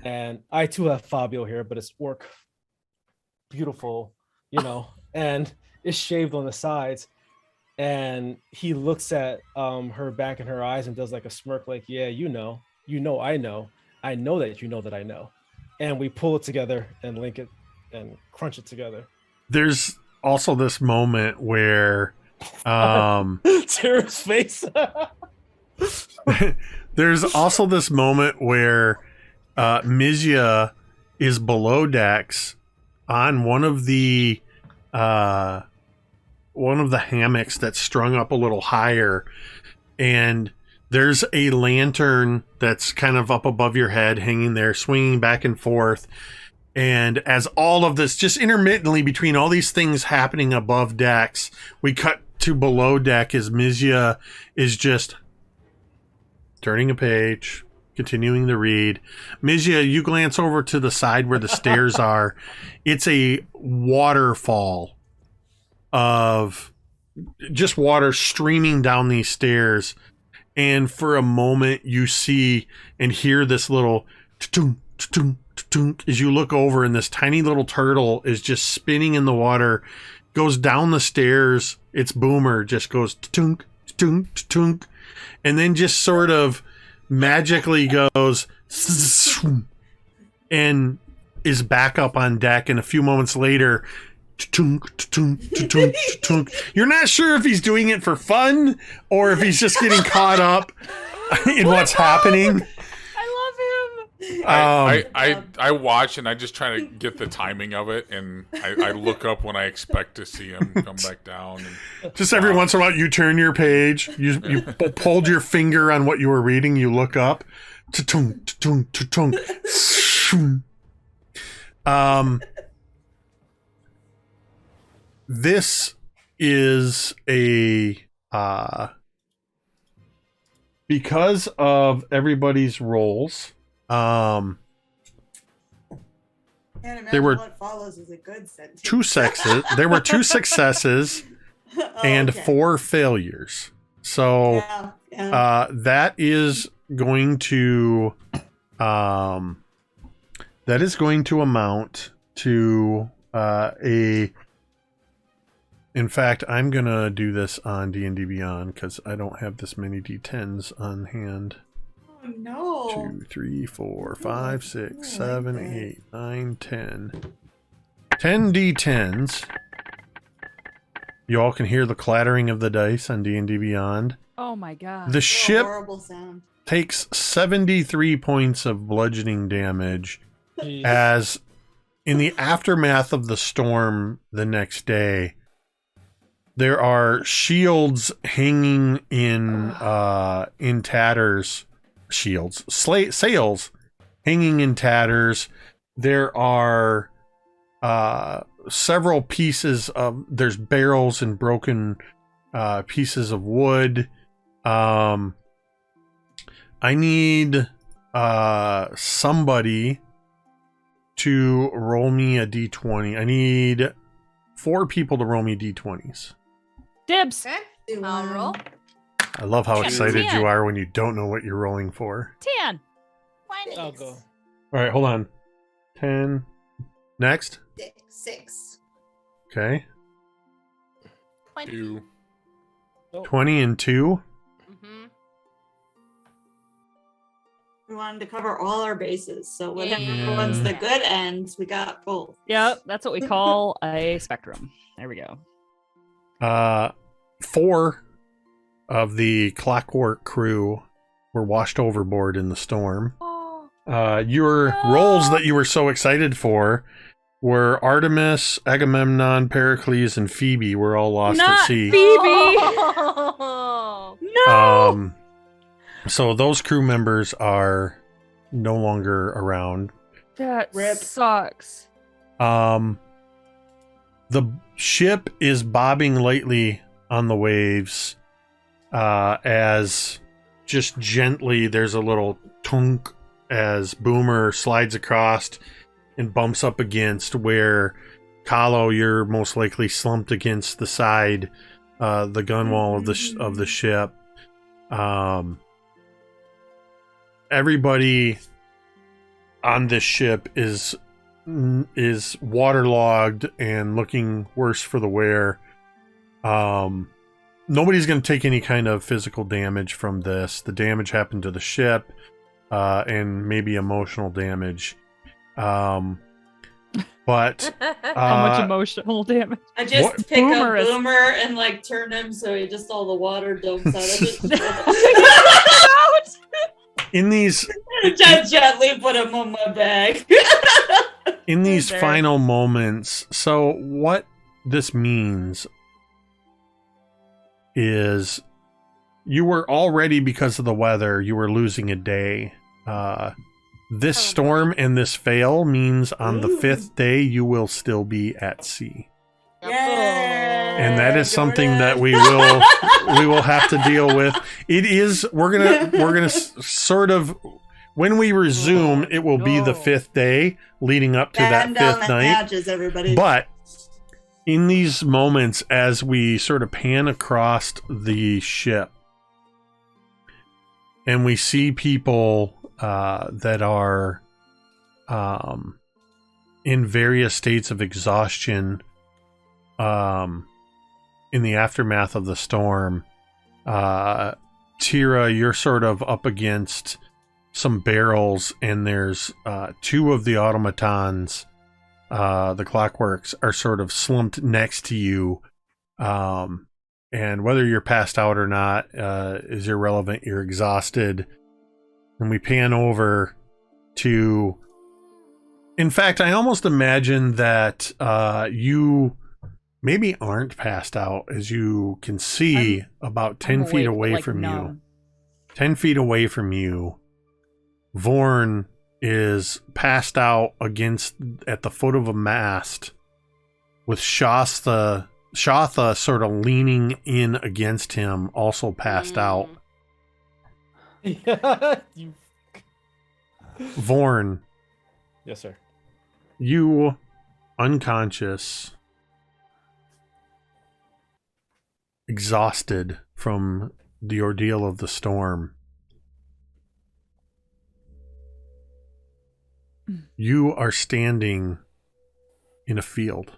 And I too have Fabio here, but it's orc, beautiful, and it's shaved on the sides. And he looks at her back in her eyes and does like a smirk, like, yeah, I know that you know that I know. And we pull it together and link it and crunch it together. There's also this moment where Tara's face. there's also this moment where Mejia is below decks on one of the hammocks that's strung up a little higher, and there's a lantern that's kind of up above your head, hanging there, swinging back and forth. And as all of this, just intermittently between all these things happening above decks, we cut to below deck as Mejia is just turning a page, continuing to read. Mejia, you glance over to the side where the stairs are. It's a waterfall of just water streaming down these stairs. And for a moment, you see and hear this little tunk, tunk, tunk, as you look over, and this tiny little turtle is just spinning in the water, goes down the stairs. Its boomer just goes tunk, tunk, tunk, and then just sort of magically goes and is back up on deck. And a few moments later, you're not sure if he's doing it for fun or if he's just getting caught up in what's happening. I watch and I just try to get the timing of it, and I look up when I expect to see him come back down. And, just every once in a while, you turn your page, you pulled your finger on what you were reading, you look up, this is a because of everybody's roles. Can't imagine there were what follows is a good sentence. two successes. There were 2 successes and okay. 4 failures. So that is going to amount to a. In fact, I'm gonna do this on D&D Beyond because I don't have this many D10s on hand. Oh no. 2, 3, 4, 5, 6, 7, 8, 9, 10. 10 D10s. You all can hear the clattering of the dice on D&D Beyond. Oh my god. The ship Horrible sound. takes 73 points of bludgeoning damage as in the aftermath of the storm the next day, there are shields hanging in tatters. Sails hanging in tatters. There are several pieces of. There's barrels and broken pieces of wood. I need somebody to roll me a d20. I need 4 people to roll me d20s. Dibs. Okay. I'll roll. I love how 10. excited you are when you don't know what you're rolling for. 10. I'll go. All right, hold on. 10. Next. 6. Okay. 2. 20 and 2. Mm-hmm. We wanted to cover all our bases, so whatever Yeah. one's the good ends, we got both. Yep, that's what we call a spectrum. There we go. 4 of the Clockwork crew were washed overboard in the storm. Oh, Your roles that you were so excited for were Artemis, Agamemnon, Pericles, and Phoebe were all lost not at sea. Phoebe. Oh. No. So those crew members are no longer around. That Rip. sucks. The ship is bobbing lightly on the waves as just gently there's a little tunk as Boomer slides across and bumps up against where Kahlo, you're most likely slumped against the side, the gunwale of the ship. Everybody on this ship is waterlogged and looking worse for the wear. Nobody's going to take any kind of physical damage from this. The damage happened to the ship, and maybe emotional damage. But How much emotional damage? I just What? pick Boomer up is- Boomer and like turn him so he just all the water dumps out of it. in these Just gently put him on my bag. in these There. final moments, so what this means is you were already, because of the weather, you were losing a day. This storm and this fail means on the 5th day you will still be at sea. Yay! and that is something that we will have to deal with. It is we're gonna sort of when we resume, it will be the 5th day leading up to that 5th night. Badges, everybody. But in these moments, as we sort of pan across the ship, and we see people that are in various states of exhaustion in the aftermath of the storm, Tira, you're sort of up against some barrels, and there's 2 of the automatons, the clockworks, are sort of slumped next to you. And whether you're passed out or not is irrelevant. You're exhausted. And we pan over to... In fact, I almost imagine that you maybe aren't passed out, as you can see about 10 feet away from you. 10 feet away from you, Vaughn is passed out at the foot of a mast, with Shotha sort of leaning in against him, also passed out. Vaughn. Yes, sir. You, unconscious, exhausted from the ordeal of the storm. You are standing in a field.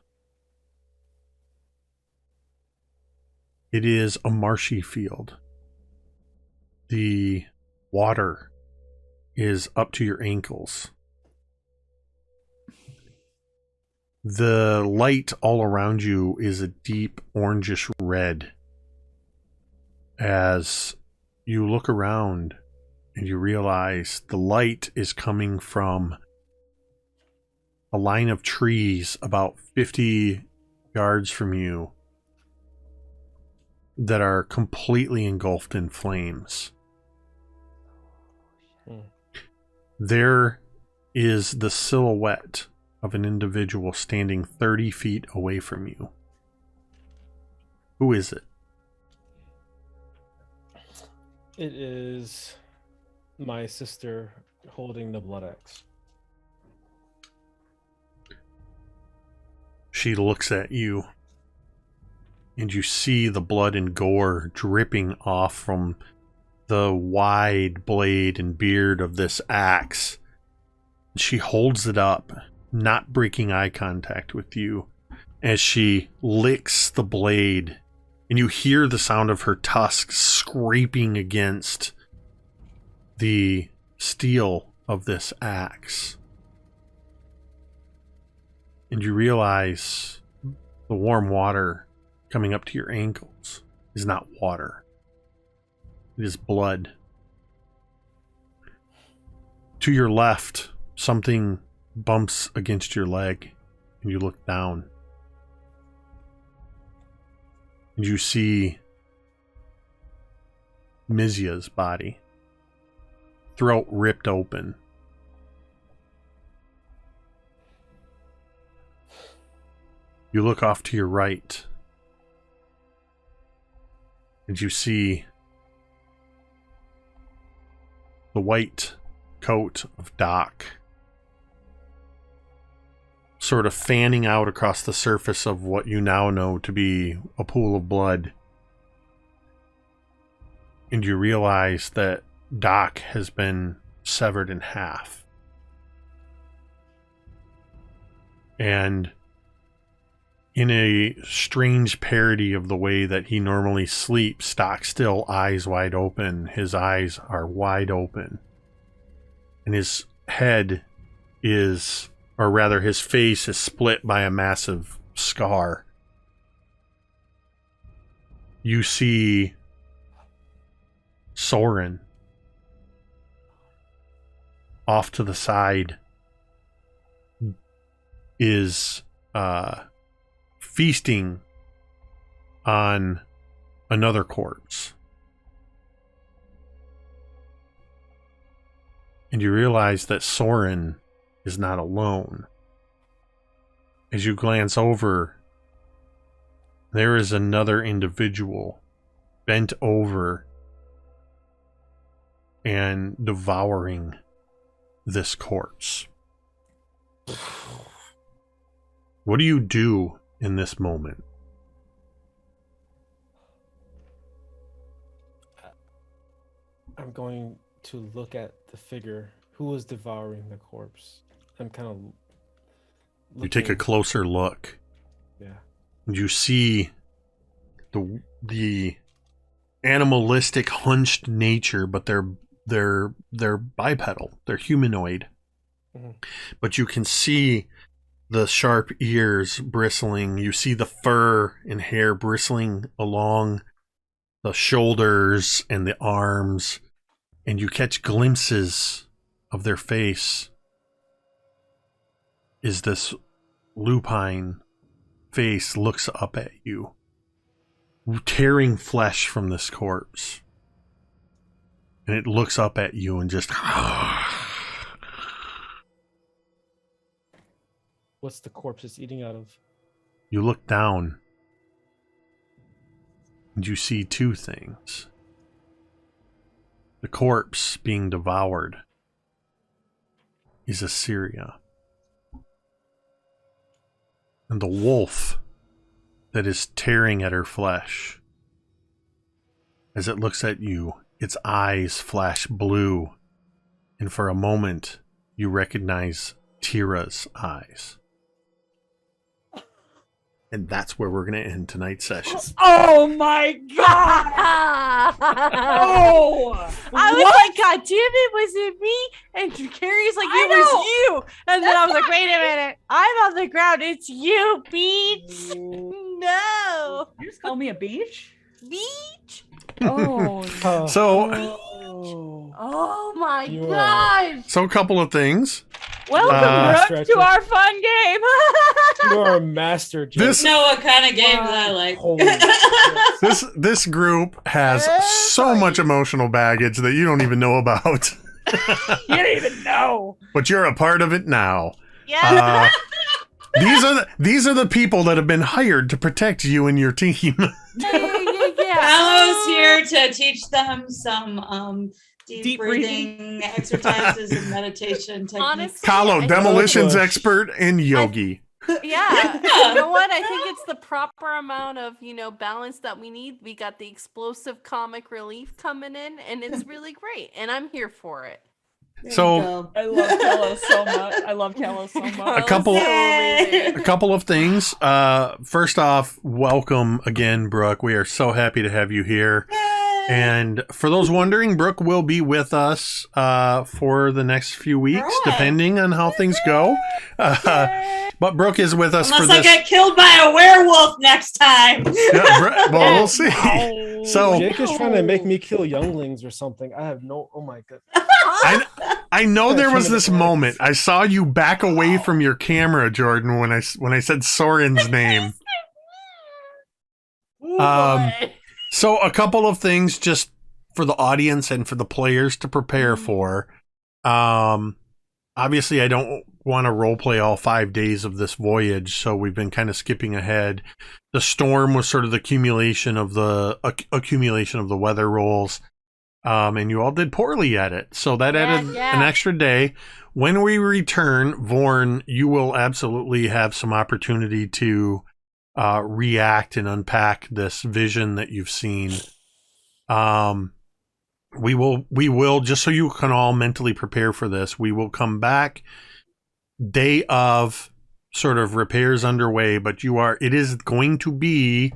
It is a marshy field. The water is up to your ankles. The light all around you is a deep orangish red. As you look around and you realize the light is coming from a line of trees about 50 yards from you that are completely engulfed in flames. There is the silhouette of an individual standing 30 feet away from you. Who is it? It is my sister holding the blood axe. She looks at you, and you see the blood and gore dripping off from the wide blade and beard of this axe. She holds it up, not breaking eye contact with you, as she licks the blade, and you hear the sound of her tusks scraping against the steel of this axe. And you realize the warm water coming up to your ankles is not water. It is blood. To your left, something bumps against your leg, and you look down. And you see Mejia's body. Throat ripped open. You look off to your right, and you see the white coat of Doc sort of fanning out across the surface of what you now know to be a pool of blood. And you realize that Doc has been severed in half. And in a strange parody of the way that he normally sleeps, stock still, eyes wide open. His eyes are wide open. And his head is, or rather his face is split by a massive scar. You see Soren off to the side is feasting on another corpse. And you realize that Soren is not alone. As you glance over, there is another individual bent over and devouring this corpse. What do you do in this moment? I'm going to look at the figure who was devouring the corpse. I'm kind of. You take a closer look. Yeah. And you see the animalistic, hunched nature, but they're bipedal. They're humanoid. Mhm. But you can see the sharp ears bristling. You see the fur and hair bristling along the shoulders and the arms, and you catch glimpses of their face. Is this lupine face looks up at you, tearing flesh from this corpse, and it looks up at you and just What's the corpse it's eating out of? you look down and you see two things. The corpse being devoured is Assyria, and the wolf that is tearing at her flesh, as it looks at you, its eyes flash blue, and for a moment you recognize Tira's eyes. And that's where we're going to end tonight's session. Oh my god! Oh! I was like, God damn it, was it me? And Carrie's like, it was you. And then I was like, wait a minute. I'm on the ground. It's you, Beach. No. You just call me a beach? Beach? Oh. So, Oh my You are- gosh. so a couple of things. Welcome, Brooke, to Stretcher. our fun game. You are a master. Joe. This know what kind of games I like. Holy shit. this group has so much emotional baggage that you don't even know about. You don't even know. But you're a part of it now. Yeah. These are the people that have been hired to protect you and your team. Yeah. Kahlo's here to teach them some deep breathing. breathing exercises and meditation techniques. Honestly, Kahlo, I demolitions Push. expert and yogi. Yeah. You know what? I think it's the proper amount of, balance that we need. We got the explosive comic relief coming in, and it's really great. And I'm here for it. There So- you go. I love Kahlo so much. I love Kahlo so much. A couple- Yay. A couple of things. First off, welcome again, Brooke. We are so happy to have you here. Yay. And for those wondering, Brooke will be with us for the next few weeks, Alright. depending on how things go. But Brooke is with us Unless for I this. get killed by a werewolf next time. Yeah, well, we'll see. So Jake is trying to make me kill younglings or something. I have no. Oh my god. I know there was this Right. moment. I saw you back away from your camera, Jordan, when I said Soren's name. So a couple of things just for the audience and for the players to prepare for. Obviously, I don't want to roleplay all 5 days of this voyage, so we've been kind of skipping ahead. The storm was sort of the accumulation of the weather rolls, and you all did poorly at it. So that added an extra day. When we return, Vaughn, you will absolutely have some opportunity to react and unpack this vision that you've seen. We will just so you can all mentally prepare for this. We will come back day of sort of repairs underway, but it is going to be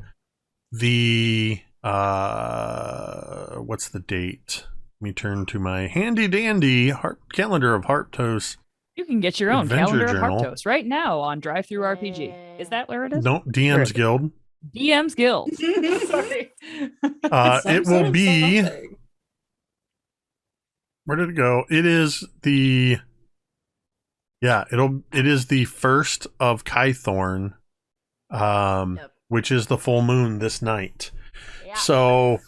the what's the date? Let me turn to my handy dandy calendar of Harptos. You can get your own Adventure calendar journal. of Harptos right now on Drive Through RPG. Is that where it is? No, DM's Guild. DM's Guild. Sorry. It will be. Where did it go? It is the. Yeah, it is the first of Kythorn, which is the full moon this night. Yeah. So,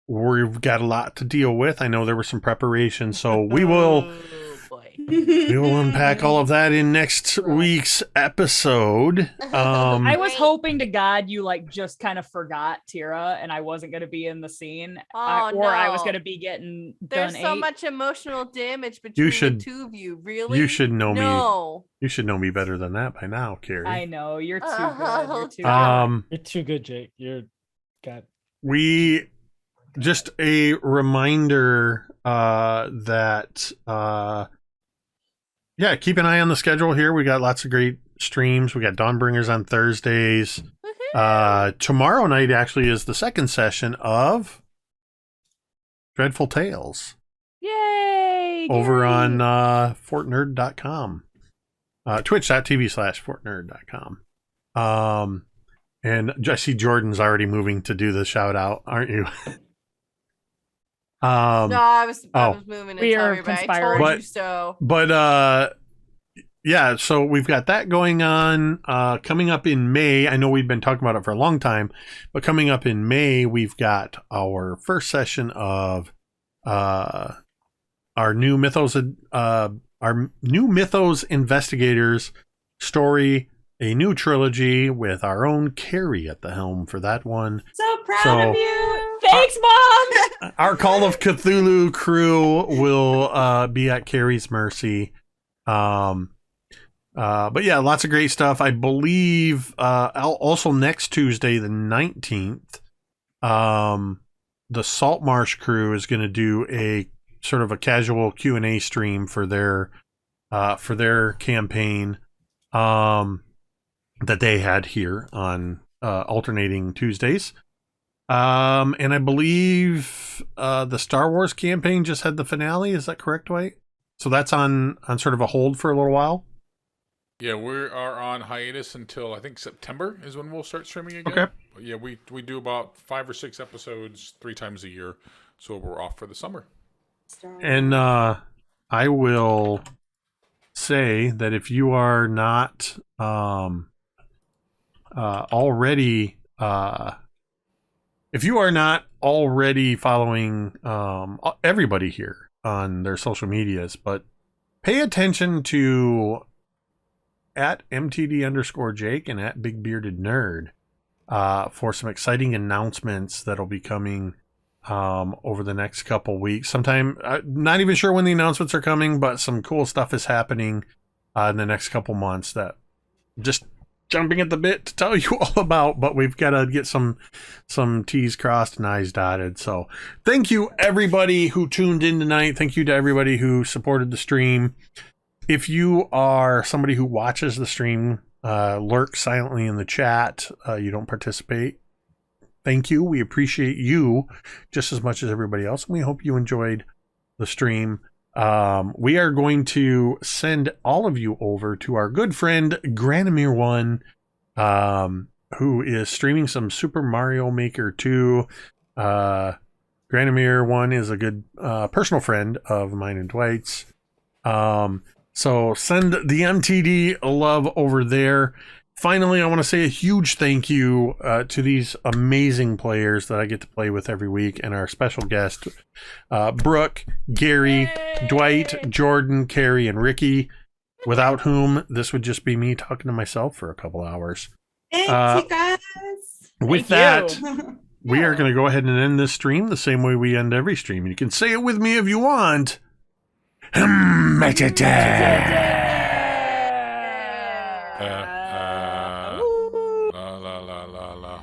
we've got a lot to deal with. I know there was some preparation, so we will. Oh, boy. We will unpack all of that in next week's episode. I was hoping to God you like just kind of forgot Tira and I wasn't going to be in the scene. I was going to be getting There's done so eight. much emotional damage between the two of you. Really? You should know No. me. You should know me better than that by now, Carrie. I know. You're too good. You're too good. You're too good, Jake. We just a reminder that keep an eye on the schedule here. We got lots of great streams. We got Dawnbringers on Thursdays. Tomorrow night actually is the second session of Dreadful Tales. Yay! Over on fortnerd.com. Twitch.tv/fortnerd.com. And I see Jordan's already moving to do the shout out, aren't you? No, I was moving to tell everybody. I told you so. But so we've got that going on. Coming up in May, I know we've been talking about it for a long time, but coming up in May, we've got our first session of our new Mythos Investigators story, a new trilogy with our own Carrie at the helm for that one. So proud of you. Thanks, Mom. Our Call of Cthulhu crew will be at Carrie's mercy. But yeah, lots of great stuff. I believe also next Tuesday, the 19th, the Saltmarsh crew is going to do a sort of a casual Q&A stream for their campaign that they had here on alternating Tuesdays. And I believe the Star Wars campaign just had the finale. Is that correct, Dwight? So that's on sort of a hold for a little while. Yeah, we are on hiatus until I think September is when we'll start streaming again. Okay. But yeah, we do about 5 or 6 episodes 3 times a year, so we're off for the summer. And I will say that if you are not already following everybody here on their social medias, but pay attention to at MTD_Jake and at Big Bearded Nerd for some exciting announcements that'll be coming over the next couple weeks. Sometime, not even sure when the announcements are coming, but some cool stuff is happening in the next couple months that just jumping at the bit to tell you all about, but we've got to get some T's crossed and I's dotted. So thank you everybody who tuned in tonight. Thank you to everybody who supported the stream. If you are somebody who watches the stream, lurks silently in the chat, you don't participate, thank you. We appreciate you just as much as everybody else. And we hope you enjoyed the stream. We are going to send all of you over to our good friend Granamir1, who is streaming some Super Mario Maker 2. Granamir1 is a good personal friend of mine and Dwight's. So send the MTD love over there. Finally, I want to say a huge thank you to these amazing players that I get to play with every week, and our special guest, Brooke, Gary, Yay! Dwight, Jordan, Carrie, and Ricky, without whom this would just be me talking to myself for a couple hours. Thank you, guys. With that, we are going to go ahead and end this stream the same way we end every stream. You can say it with me if you want. La la la la la.